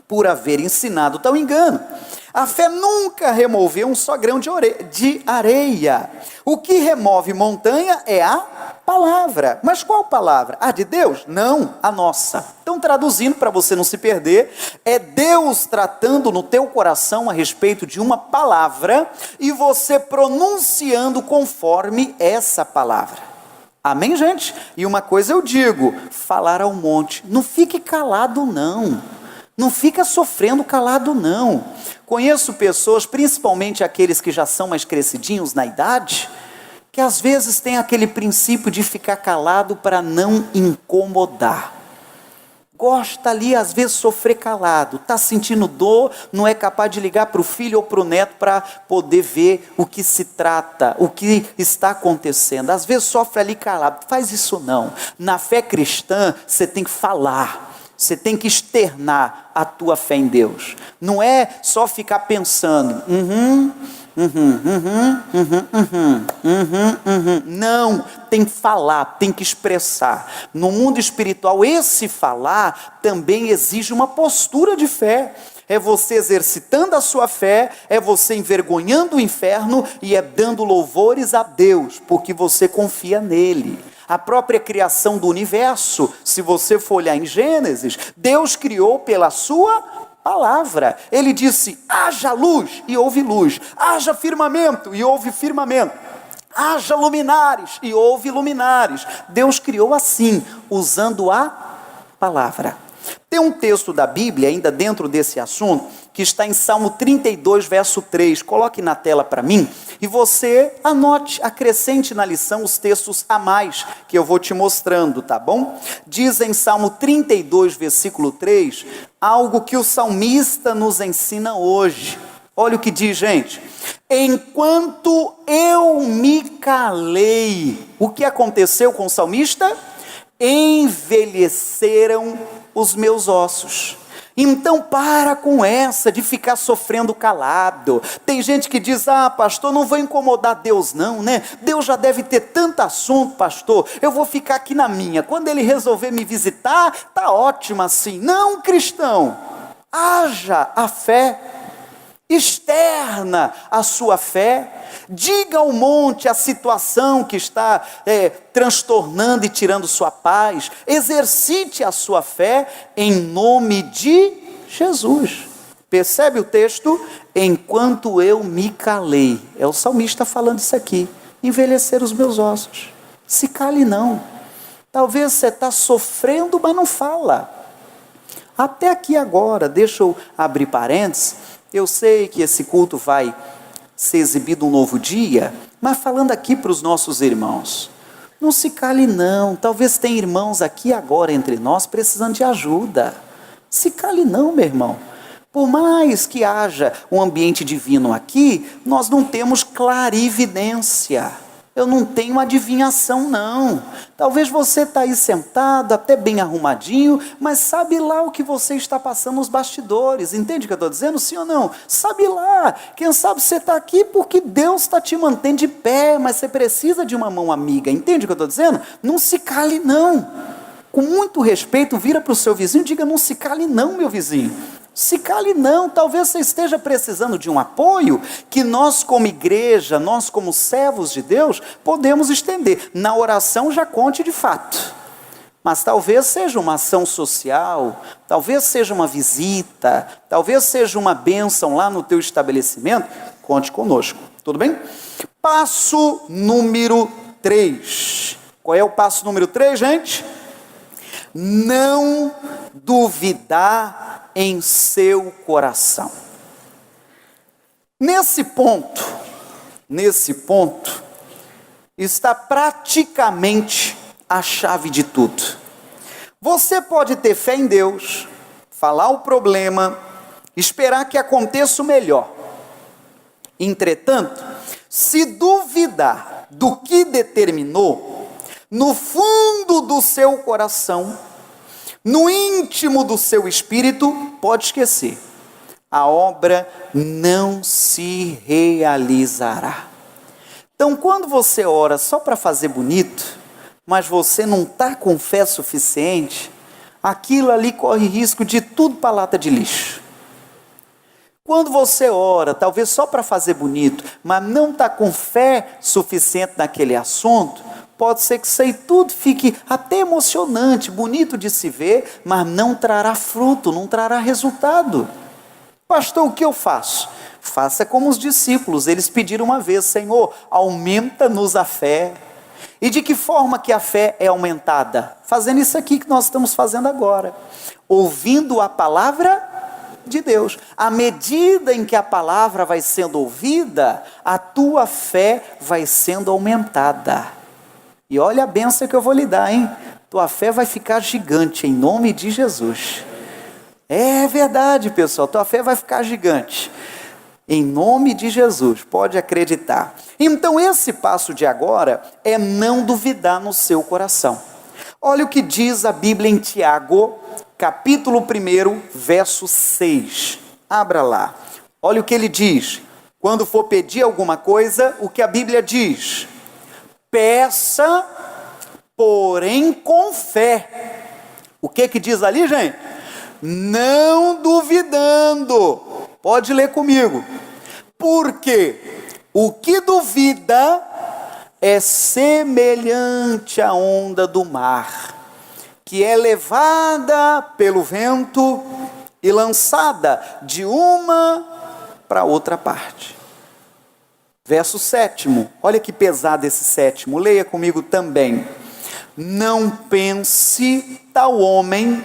por haver ensinado tal engano. A fé nunca removeu um só grão de areia. O que remove montanha é a palavra. Mas qual palavra? A de Deus? Não, a nossa. Então, traduzindo para você não se perder, é Deus tratando no teu coração a respeito de uma palavra e você pronunciando conforme essa palavra. Amém, gente? E uma coisa eu digo: falar ao monte. Não fique calado, não. Não fica sofrendo calado, não. Conheço pessoas, principalmente aqueles que já são mais crescidinhos na idade, que às vezes tem aquele princípio de ficar calado para não incomodar. Gosta ali, às vezes, sofrer calado, está sentindo dor, não é capaz de ligar para o filho ou para o neto para poder ver o que se trata, o que está acontecendo. Às vezes sofre ali calado. Faz isso não. Na fé cristã, você tem que falar, você tem que externar a tua fé em Deus. Não é só ficar pensando, não, tem que falar, tem que expressar. No mundo espiritual, esse falar também exige uma postura de fé. É você exercitando a sua fé, é você envergonhando o inferno e é dando louvores a Deus, porque você confia nele. A própria criação do universo, se você for olhar em Gênesis, Deus criou pela sua palavra. Ele disse: haja luz, e houve luz. Haja firmamento, e houve firmamento. Haja luminares, e houve luminares. Deus criou assim, usando a palavra. Tem um texto da Bíblia, ainda dentro desse assunto, que está em Salmo 32, verso 3. Coloque na tela para mim, e você anote, acrescente na lição os textos a mais, que eu vou te mostrando, tá bom? Diz em Salmo 32, versículo 3, algo que o salmista nos ensina hoje. Olha o que diz, gente: enquanto eu me calei. O que aconteceu com o salmista? Envelheceram os meus ossos. Então para com essa de ficar sofrendo calado. Tem gente que diz: ah, pastor, não vou incomodar Deus não, né? Deus já deve ter tanto assunto, pastor, eu vou ficar aqui na minha. Quando ele resolver me visitar, tá ótimo assim. Não, cristão, haja a fé. Externa a sua fé, diga ao monte a situação que está transtornando e tirando sua paz, exercite a sua fé em nome de Jesus. Percebe o texto? Enquanto eu me calei, é o salmista falando isso aqui, envelhecer os meus ossos. Se cale não, talvez você está sofrendo, mas não fala. Até aqui agora, deixa eu abrir parênteses. Eu sei que esse culto vai ser exibido um novo dia, mas falando aqui para os nossos irmãos, não se cale não. Talvez tenha irmãos aqui agora entre nós precisando de ajuda. Se cale não, meu irmão, Por mais que haja um ambiente divino aqui, nós não temos clarividência. Eu não tenho adivinhação, não. Talvez você está aí sentado, até bem arrumadinho, mas sabe lá o que você está passando nos bastidores. Entende o que eu estou dizendo? Sim ou não? Sabe lá. Quem sabe você está aqui porque Deus está te mantendo de pé, mas você precisa de uma mão amiga. Entende o que eu estou dizendo? Não se cale, não. Com muito respeito, vira para o seu vizinho e diga: não se cale não, meu vizinho. Se cale não, talvez você esteja precisando de um apoio que nós como igreja, nós como servos de Deus, podemos estender. Na oração já conte de fato, mas talvez seja uma ação social, talvez seja uma visita, talvez seja uma bênção lá no teu estabelecimento, conte conosco, tudo bem? Passo número 3. Qual é o passo número 3, gente? Não duvidar em seu coração. Nesse ponto, está praticamente a chave de tudo. Você pode ter fé em Deus, falar o problema, esperar que aconteça o melhor. Entretanto, se duvidar do que determinou, no fundo do seu coração, no íntimo do seu espírito, pode esquecer. A obra não se realizará. Então, quando você ora só para fazer bonito, mas você não está com fé suficiente, aquilo ali corre risco de tudo para lata de lixo. Quando você ora, talvez só para fazer bonito, mas não está com fé suficiente naquele assunto, pode ser que isso aí tudo fique até emocionante, bonito de se ver, mas não trará fruto, não trará resultado. Pastor, o que eu faço? Faça como os discípulos, eles pediram uma vez: Senhor, aumenta-nos a fé. E de que forma que a fé é aumentada? Fazendo isso aqui que nós estamos fazendo agora, ouvindo a palavra de Deus. À medida em que a palavra vai sendo ouvida, a tua fé vai sendo aumentada. E olha a bênção que eu vou lhe dar, hein? Tua fé vai ficar gigante em nome de Jesus. É verdade, pessoal, tua fé vai ficar gigante em nome de Jesus, pode acreditar. Então esse passo de agora é não duvidar no seu coração. Olha o que diz a Bíblia em Tiago, capítulo 1, verso 6. Abra lá. Olha o que ele diz. Quando for pedir alguma coisa, o que a Bíblia diz? Peça, porém com fé. O que diz ali, gente? Não duvidando. Pode ler comigo. Porque o que duvida é semelhante à onda do mar, que é levada pelo vento e lançada de uma para outra parte. Verso 7, olha que pesado esse 7, leia comigo também. Não pense tal homem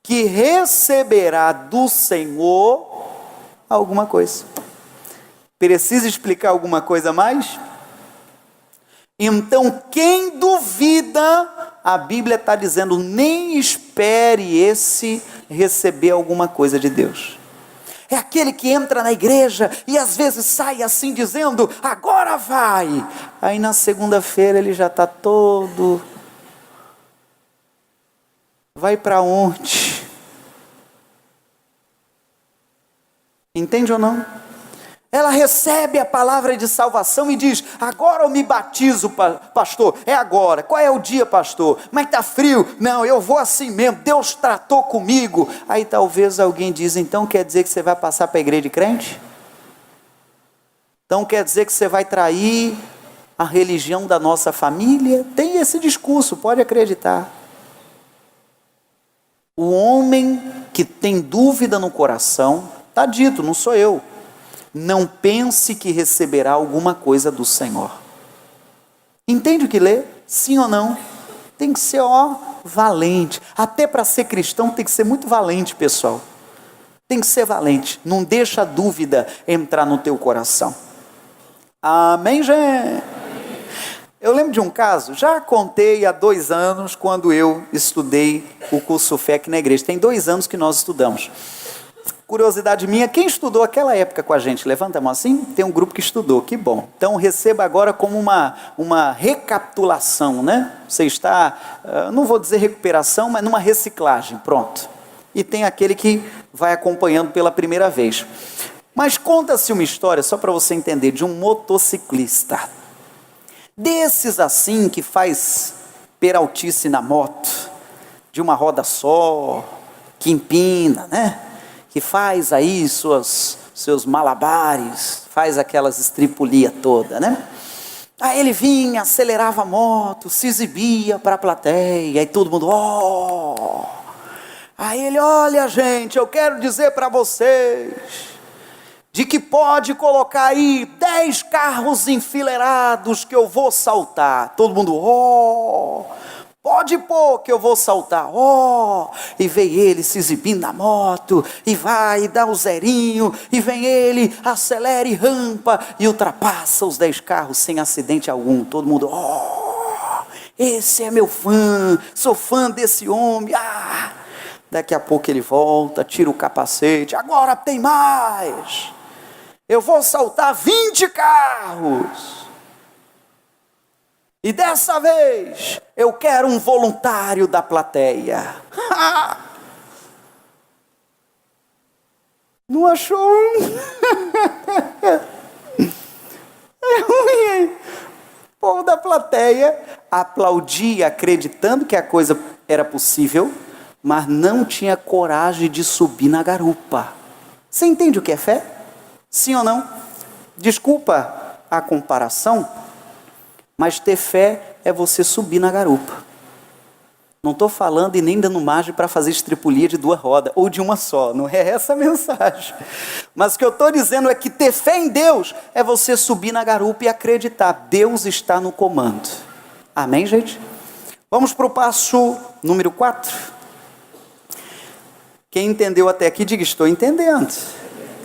que receberá do Senhor alguma coisa. Precisa explicar alguma coisa a mais? Então, quem duvida, a Bíblia está dizendo, nem espere esse receber alguma coisa de Deus. É aquele que entra na igreja e às vezes sai assim dizendo, agora vai. Aí na segunda-feira ele já está todo... Vai para onde? Entende ou não? Ela recebe a palavra de salvação e diz, agora eu me batizo, pastor, é agora. Qual é o dia, pastor? Mas está frio. Não, eu vou assim mesmo, Deus tratou comigo. Aí talvez alguém diz, então quer dizer que você vai passar para a igreja de crente? Então quer dizer que você vai trair a religião da nossa família? Tem esse discurso, pode acreditar. O homem que tem dúvida no coração, está dito, não sou eu. Não pense que receberá alguma coisa do Senhor. Entende o que lê? Sim ou não? Tem que ser, valente. Até para ser cristão tem que ser muito valente, pessoal. Tem que ser valente. Não deixa a dúvida entrar no teu coração. Amém, gente? Eu lembro de um caso, já contei há 2 anos, quando eu estudei o curso FEC na igreja. Tem 2 anos que nós estudamos. Curiosidade minha, quem estudou aquela época com a gente? Levanta a mão assim, tem um grupo que estudou, que bom. Então receba agora como uma recapitulação, né? Você está, não vou dizer recuperação, mas numa reciclagem, pronto. E tem aquele que vai acompanhando pela primeira vez. Mas conta-se uma história, só para você entender, de um motociclista. Desses assim que faz peraltice na moto, de uma roda só, que empina, né? Que faz aí seus malabares, faz aquelas estripulia toda, né? Aí ele vinha, acelerava a moto, se exibia para a plateia, aí todo mundo, ó. Aí ele, olha gente, eu quero dizer para vocês, de que pode colocar aí 10 carros enfileirados que eu vou saltar. Todo mundo, ó. Pode pôr que eu vou saltar, ó. E vem ele se exibindo na moto, e vai, e dá o zerinho, e vem ele, acelera e rampa, e ultrapassa os 10 carros sem acidente algum. Todo mundo, ó, esse é meu fã, sou fã desse homem, ah. Daqui a pouco ele volta, tira o capacete, agora tem mais. Eu vou saltar 20 carros. E dessa vez, eu quero um voluntário da plateia. Não achou um? É ruim. O povo da plateia aplaudia, acreditando que a coisa era possível, mas não tinha coragem de subir na garupa. Você entende o que é fé? Sim ou não? Desculpa a comparação, mas ter fé é você subir na garupa. Não estou falando e nem dando margem para fazer estripulia de 2 rodas, ou de uma só, não é essa a mensagem. Mas o que eu estou dizendo é que ter fé em Deus é você subir na garupa e acreditar, Deus está no comando. Amém, gente? Vamos para o passo número 4. Quem entendeu até aqui, diga, estou entendendo.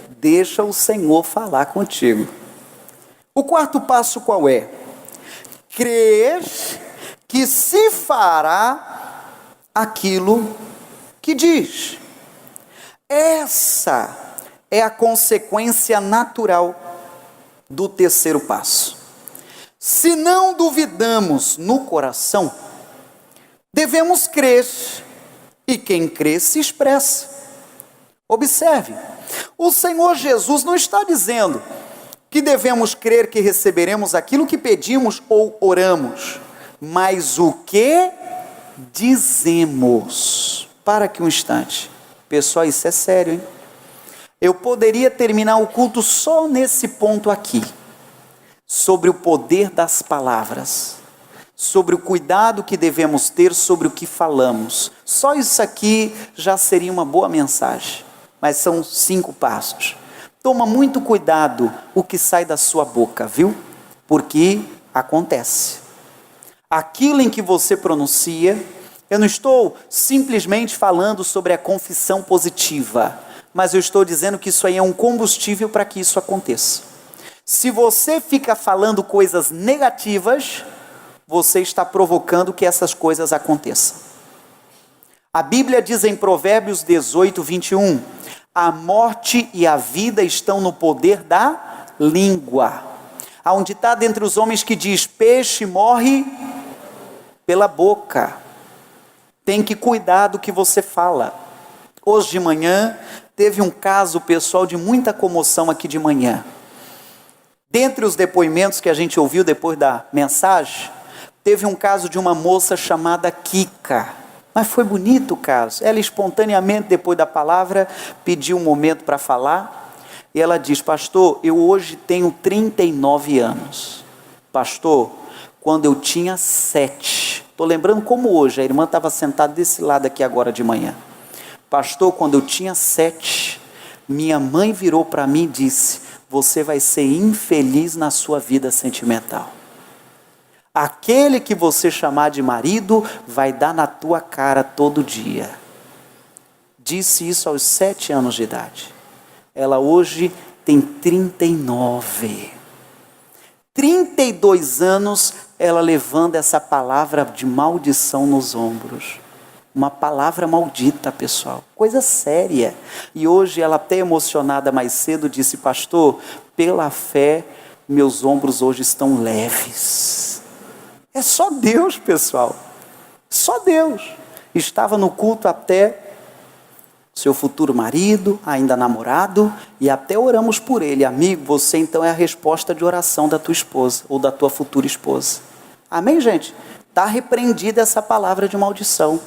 Deixa o Senhor falar contigo. O 4º passo qual é? Crer que se fará aquilo que diz. Essa é a consequência natural do 3º passo. Se não duvidamos no coração, devemos crer, e quem crê se expressa. Observe, o Senhor Jesus não está dizendo que devemos crer que receberemos aquilo que pedimos ou oramos, mas o que dizemos. Para aqui um instante. Pessoal, isso é sério, hein? Eu poderia terminar o culto só nesse ponto aqui, sobre o poder das palavras, sobre o cuidado que devemos ter sobre o que falamos. Só isso aqui já seria uma boa mensagem, mas são 5 passos. Toma muito cuidado o que sai da sua boca, viu? Porque acontece. Aquilo em que você pronuncia, eu não estou simplesmente falando sobre a confissão positiva, mas eu estou dizendo que isso aí é um combustível para que isso aconteça. Se você fica falando coisas negativas, você está provocando que essas coisas aconteçam. A Bíblia diz em Provérbios 18, 21, a morte e a vida estão no poder da língua. Há um ditado entre os homens que diz, peixe morre pela boca. Tem que cuidar do que você fala. Hoje de manhã, teve um caso pessoal de muita comoção aqui de manhã. Dentre os depoimentos que a gente ouviu depois da mensagem, teve um caso de uma moça chamada Kika. Mas foi bonito o caso. Ela espontaneamente, depois da palavra, pediu um momento para falar. E ela diz, pastor, eu hoje tenho 39 anos. Pastor, quando eu tinha 7. Estou lembrando como hoje, a irmã estava sentada desse lado aqui agora de manhã. Pastor, quando eu tinha 7, minha mãe virou para mim e disse, você vai ser infeliz na sua vida sentimental. Aquele que você chamar de marido vai dar na tua cara todo dia. Disse isso aos 7 anos de idade. Ela hoje tem 39. 32 anos ela levando essa palavra de maldição nos ombros. uma palavra maldita, pessoal, coisa séria. E hoje ela até emocionada mais cedo disse: pastor, pela fé meus ombros hoje estão leves. É só Deus, pessoal, só Deus. Estava no culto até seu futuro marido, ainda namorado, e até oramos por ele. Amigo, você então é a resposta de oração da tua esposa, ou da tua futura esposa. Amém, gente? Está repreendida essa palavra de maldição.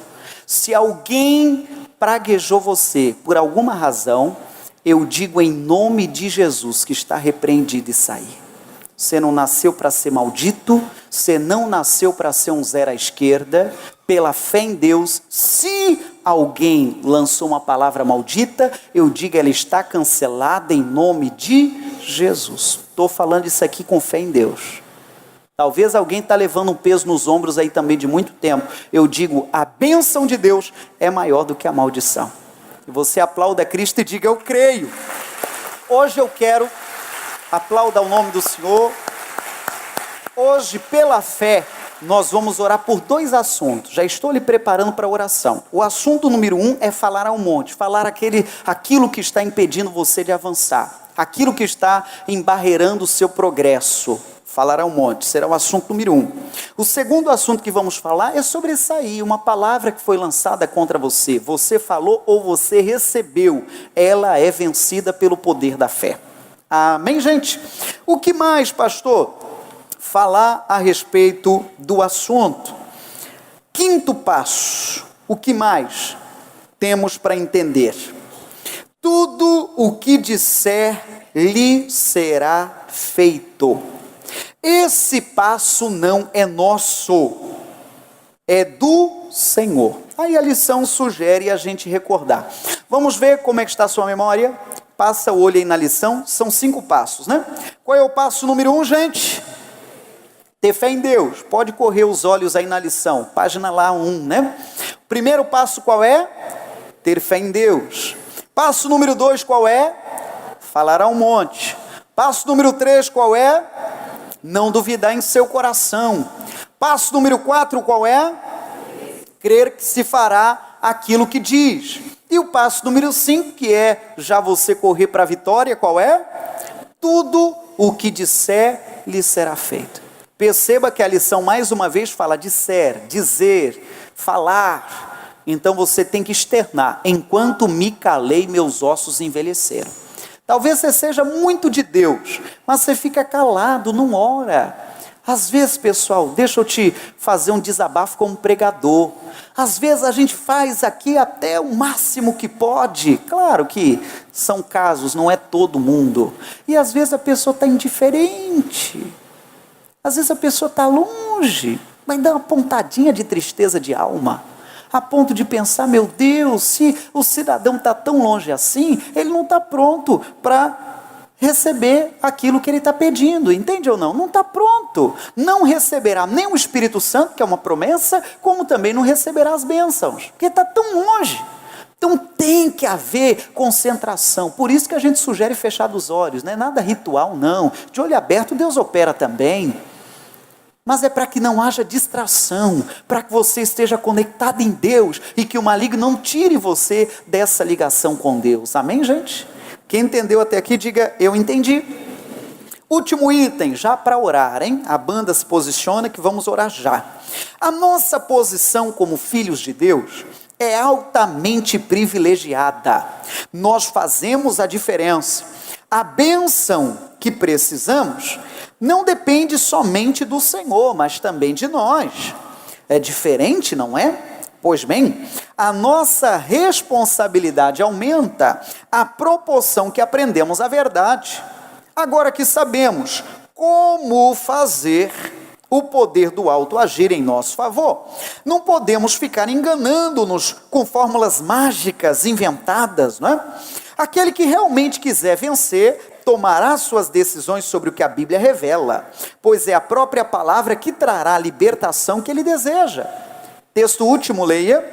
Se alguém praguejou você por alguma razão, eu digo em nome de Jesus que está repreendido e sair. Você não nasceu para ser maldito, você não nasceu para ser um zero à esquerda. Pela fé em Deus, se alguém lançou uma palavra maldita, eu digo, ela está cancelada em nome de Jesus. Estou falando isso aqui com fé em Deus. Talvez alguém está levando um peso nos ombros aí também de muito tempo. Eu digo, a bênção de Deus é maior do que a maldição. E você aplauda Cristo e diga, eu creio. Hoje eu quero, aplauda o nome do Senhor. Hoje, pela fé, nós vamos orar por 2 assuntos. Já estou lhe preparando para a oração. O assunto número 1 é falar ao monte. Falar aquilo que está impedindo você de avançar. Aquilo que está embarreirando o seu progresso. Falar ao monte, será o assunto número 1. O segundo assunto que vamos falar é sobre isso aí, uma palavra que foi lançada contra você. Você falou ou você recebeu. Ela é vencida pelo poder da fé. Amém, gente? O que mais, pastor? Falar a respeito do assunto. 5º passo, o que mais temos para entender? Tudo o que disser lhe será feito. Esse passo não é nosso, é do Senhor. Aí a lição sugere a gente recordar. Vamos ver como é que está a sua memória? Passa o olho aí na lição, são 5 passos, né? Qual é o passo número 1, gente? Ter fé em Deus. Pode correr os olhos aí na lição, página lá 1, né? O primeiro passo qual é? Ter fé em Deus. Passo número 2 qual é? Falar ao monte. Passo número 3 qual é? Não duvidar em seu coração. Passo número 4 qual é? Crer que se fará aquilo que diz. E o passo número 5, que é já você correr para a vitória, qual é? Tudo o que disser lhe será feito. Perceba que a lição mais uma vez fala disser, dizer, falar. Então você tem que externar. Enquanto me calei, meus ossos envelheceram. Talvez você seja muito de Deus, mas você fica calado, não ora. Às vezes, pessoal, deixa eu te fazer um desabafo como pregador. Às vezes a gente faz aqui até o máximo que pode. Claro que são casos, não é todo mundo. E às vezes a pessoa está indiferente. Às vezes a pessoa está longe, mas dá uma pontadinha de tristeza de alma. A ponto de pensar, meu Deus, se o cidadão está tão longe assim, ele não está pronto para receber aquilo que ele está pedindo, entende ou não? Não está pronto, não receberá nem o Espírito Santo, que é uma promessa, como também não receberá as bênçãos, porque está tão longe. Então tem que haver concentração, por isso que a gente sugere fechar os olhos, não é nada ritual não, de olho aberto Deus opera também. Mas é para que não haja distração, para que você esteja conectado em Deus e que o maligno não tire você dessa ligação com Deus. Amém, gente? Quem entendeu até aqui, diga, eu entendi. Último item, já para orar, hein? A banda se posiciona que vamos orar já. A nossa posição como filhos de Deus é altamente privilegiada. Nós fazemos a diferença. A bênção que precisamos não depende somente do Senhor, mas também de nós. É diferente, não é? Pois bem, a nossa responsabilidade aumenta à proporção que aprendemos a verdade. Agora que sabemos como fazer o poder do alto agir em nosso favor, não podemos ficar enganando-nos com fórmulas mágicas inventadas, não é? Aquele que realmente quiser vencer, tomará suas decisões sobre o que a Bíblia revela, pois é a própria palavra que trará a libertação que ele deseja. Texto último, leia.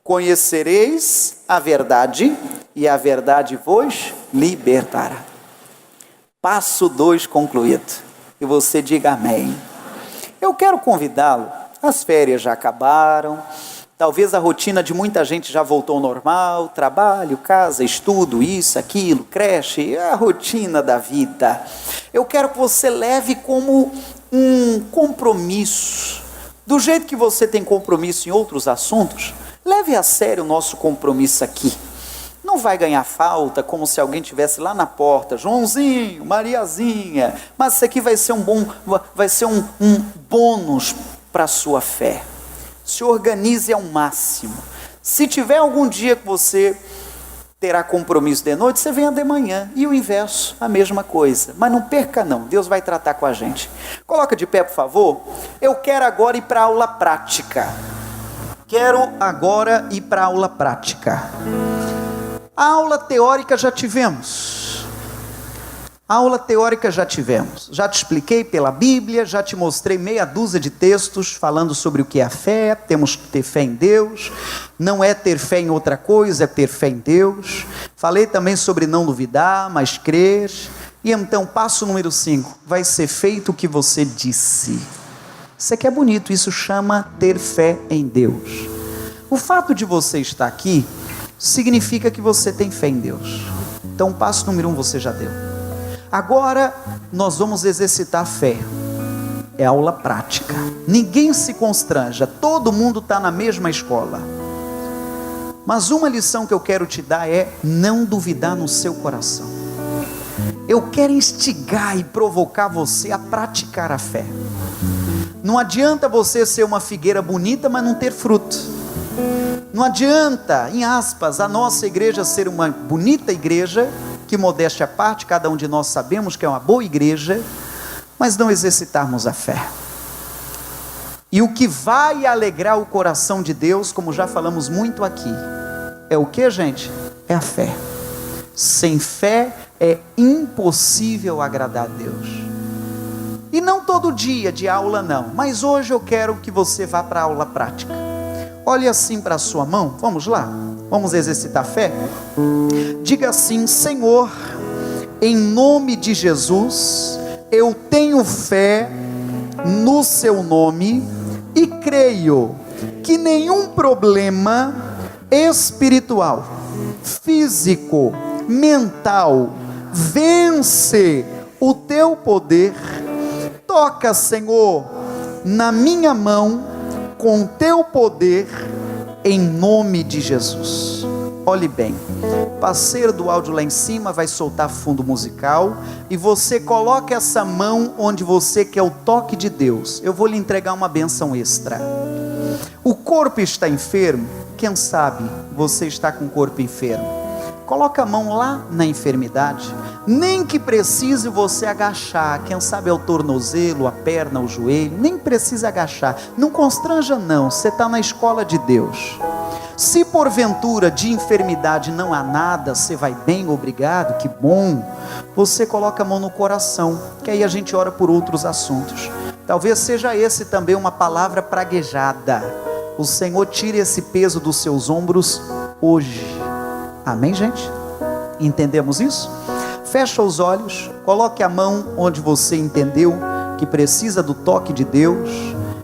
Conhecereis a verdade, e a verdade vos libertará. Passo 2 concluído. E você diga amém. Eu quero convidá-lo, as férias já acabaram, Talvez a rotina de muita gente já voltou ao normal, trabalho, casa, estudo, isso, aquilo, creche, é a rotina da vida. Eu quero que você leve como um compromisso, do jeito que você tem compromisso em outros assuntos, leve a sério o nosso compromisso aqui. Não vai ganhar falta como se alguém estivesse lá na porta, Joãozinho, Mariazinha, mas isso aqui vai ser um bônus para a sua fé. Se organize ao máximo. Se tiver algum dia que você terá compromisso de noite, você venha de manhã. E o inverso, a mesma coisa. Mas não perca não, Deus vai tratar com a gente. Coloca de pé, por favor. Eu quero agora ir para a aula prática. A aula teórica já tivemos. Já te expliquei pela Bíblia, já te mostrei meia dúzia de textos falando sobre o que é a fé. Temos que ter fé em Deus, não é ter fé em outra coisa, é ter fé em Deus. Falei também sobre não duvidar, mas crer. E então, passo número 5, vai ser feito o que você disse. Isso aqui é bonito, isso chama ter fé em Deus. O fato de você estar aqui significa que você tem fé em Deus. Então, o passo número 1 você já deu. Agora nós vamos exercitar a fé. É aula prática. Ninguém se constranja, todo mundo está na mesma escola. Mas uma lição que eu quero te dar é não duvidar no seu coração. Eu quero instigar e provocar você a praticar a fé. Não adianta você ser uma figueira bonita, mas não ter fruto. Não adianta, em aspas, a nossa igreja ser uma bonita igreja, que modéstia à parte, cada um de nós sabemos que é uma boa igreja, mas não exercitarmos a fé. E o que vai alegrar o coração de Deus, como já falamos muito aqui, é o que, gente? É a fé. Sem fé é impossível agradar a Deus. E não todo dia de aula não, mas hoje eu quero que você vá para a aula prática. Olhe assim para a sua mão, vamos lá? Vamos exercitar a fé? Diga assim: Senhor, em nome de Jesus, eu tenho fé no seu nome e creio que nenhum problema espiritual, físico, mental, vence o teu poder. Toca, Senhor, na minha mão, com teu poder, em nome de Jesus. Olhe bem, o parceiro do áudio lá em cima vai soltar fundo musical, e você coloca essa mão onde você quer o toque de Deus. Eu vou lhe entregar uma bênção extra. O corpo está enfermo, quem sabe você está com o corpo enfermo. Coloca a mão lá na enfermidade, nem que precise você agachar, quem sabe é o tornozelo, a perna, o joelho, nem precisa agachar, não constranja não, você está na escola de Deus. Se porventura de enfermidade não há nada, você vai bem, obrigado, que bom, você coloca a mão no coração, que aí a gente ora por outros assuntos. Talvez seja esse também uma palavra praguejada. O Senhor tire esse peso dos seus ombros hoje. Amém, gente? Entendemos isso? Fecha os olhos, coloque a mão onde você entendeu que precisa do toque de Deus.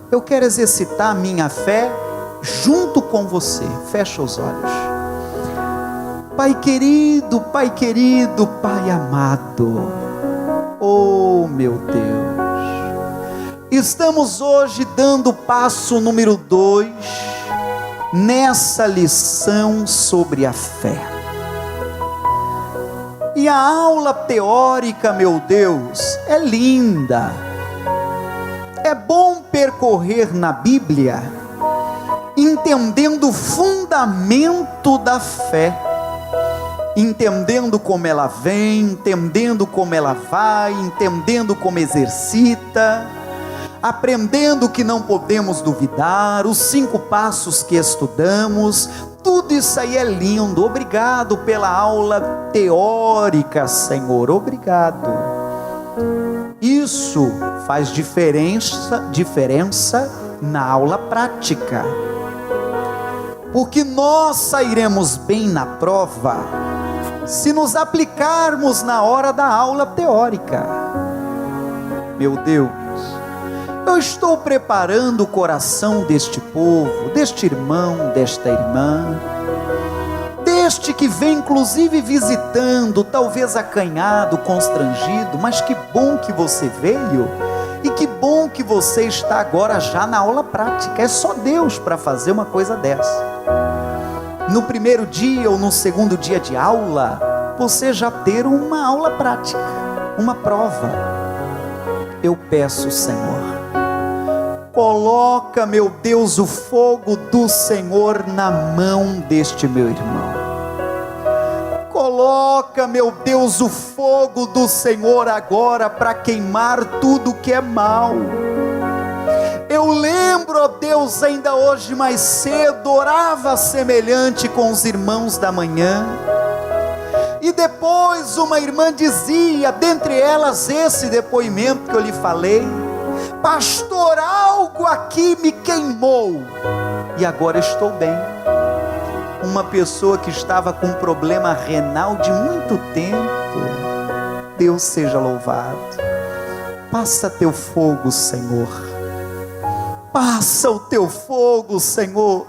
Eu quero exercitar a minha fé junto com você. Fecha os olhos. Pai querido, Pai amado, oh meu Deus, estamos hoje dando o passo número 2 nessa lição sobre a fé. E a aula teórica, meu Deus, é linda. É bom percorrer na Bíblia, entendendo o fundamento da fé, entendendo como ela vem, entendendo como ela vai, entendendo como exercita, aprendendo que não podemos duvidar, os 5 passos que estudamos, tudo isso aí é lindo. Obrigado pela aula teórica, Senhor, obrigado. Isso faz diferença na aula prática, porque nós sairemos bem na prova se nos aplicarmos na hora da aula teórica. Meu Deus, Eu estou preparando o coração deste povo, deste irmão, desta irmã, deste que vem inclusive visitando, talvez acanhado, constrangido, mas que bom que você veio e que bom que você está agora já na aula prática. É só Deus para fazer uma coisa dessa. No primeiro dia ou no segundo dia de aula, você já ter uma aula prática, uma prova. Eu peço, Senhor, coloca, meu Deus, o fogo do Senhor na mão deste meu irmão. Coloca, meu Deus, o fogo do Senhor agora para queimar tudo que é mal. Eu lembro, ó Deus, ainda hoje mais cedo, orava semelhante com os irmãos da manhã. E depois uma irmã dizia, dentre elas esse depoimento que eu lhe falei: pastor, algo aqui me queimou e agora estou bem. Uma pessoa que estava com um problema renal de muito tempo, Deus seja louvado. Passa teu fogo, Senhor. Passa o teu fogo, Senhor.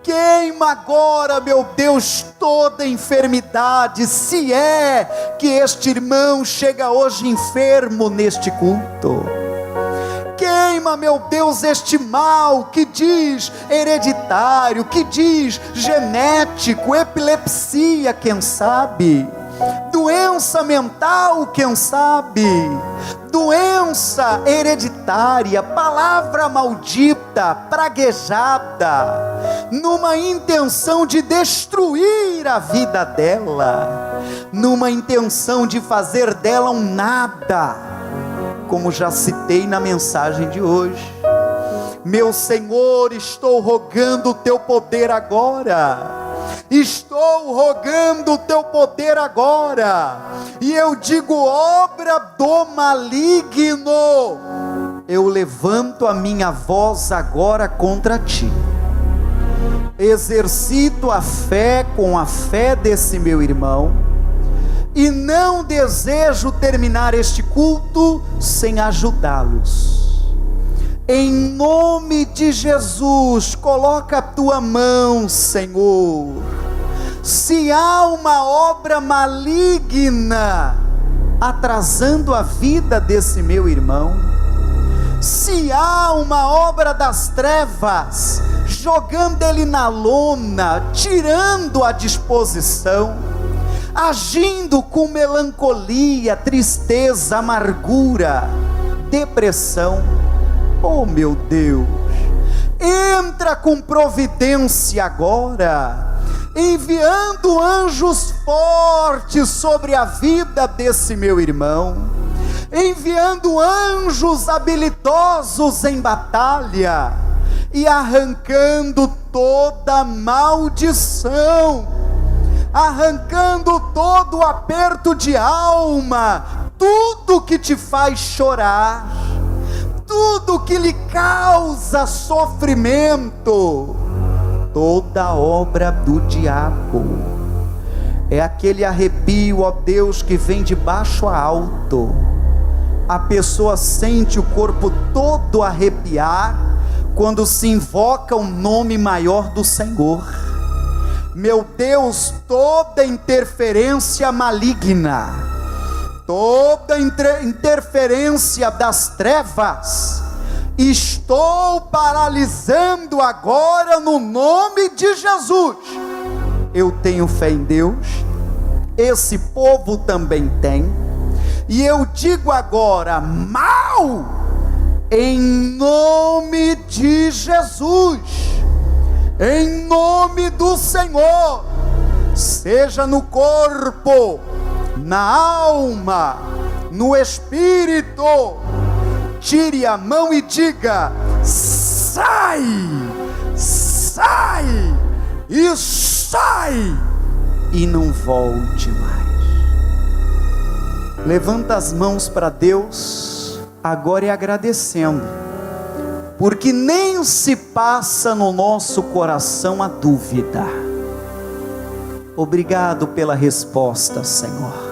Queima agora, meu Deus, toda enfermidade, se é que este irmão chega hoje enfermo neste culto. Queima, meu Deus, este mal que diz hereditário, que diz genético, epilepsia, quem sabe, doença mental, quem sabe, doença hereditária, palavra maldita, praguejada, numa intenção de destruir a vida dela, numa intenção de fazer dela um nada, como já citei na mensagem de hoje. Meu Senhor, estou rogando o teu poder agora. Estou rogando o teu poder agora. E eu digo, obra do maligno, eu levanto a minha voz agora contra ti. Exercito a fé com a fé desse meu irmão. E não desejo terminar este culto sem ajudá-los. Em nome de Jesus, coloca a tua mão, Senhor. Se há uma obra maligna atrasando a vida desse meu irmão, se há uma obra das trevas jogando ele na lona, tirando a disposição, agindo com melancolia, tristeza, amargura, depressão, oh meu Deus, entra com providência agora, enviando anjos fortes sobre a vida desse meu irmão, enviando anjos habilidosos em batalha, e arrancando toda maldição, arrancando todo o aperto de alma, tudo que te faz chorar, tudo que lhe causa sofrimento, toda obra do diabo. É aquele arrepio, ó Deus, que vem de baixo a alto. A pessoa sente o corpo todo arrepiar quando se invoca o nome maior do Senhor. Meu Deus, toda interferência maligna, toda interferência das trevas, estou paralisando agora no nome de Jesus. Eu tenho fé em Deus, esse povo também tem, e eu digo agora, mal, em nome de Jesus, em nome do Senhor, seja no corpo, na alma, no espírito, tire a mão e diga: sai, sai, e sai, e não volte mais. Levanta as mãos para Deus agora e agradecendo, porque nem se passa no nosso coração a dúvida. Obrigado pela resposta, Senhor.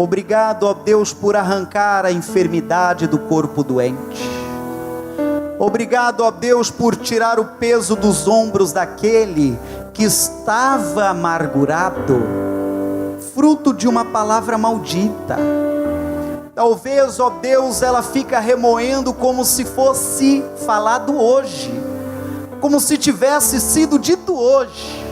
Obrigado, ó Deus, por arrancar a enfermidade do corpo doente. Obrigado, ó Deus, por tirar o peso dos ombros daquele que estava amargurado, fruto de uma palavra maldita. Talvez, ó Deus, ela fica remoendo como se fosse falado hoje, como se tivesse sido dito hoje,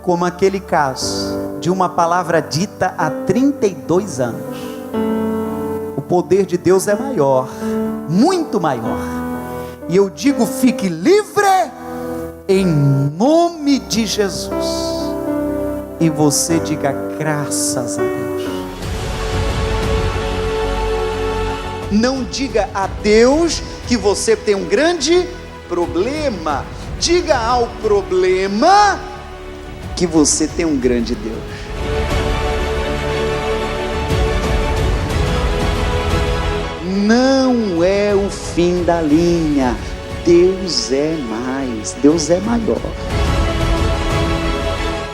como aquele caso de uma palavra dita há 32 anos. O poder de Deus é maior, muito maior, e eu digo: fique livre em nome de Jesus. E você diga: graças a Deus. Não diga a Deus que você tem um grande problema. Diga ao problema que você tem um grande Deus. Não é o fim da linha. Deus é mais, Deus é maior.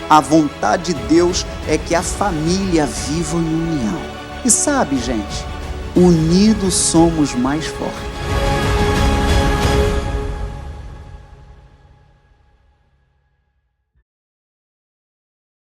A vontade de Deus é que a família viva em união. E sabe, gente, unidos somos mais fortes.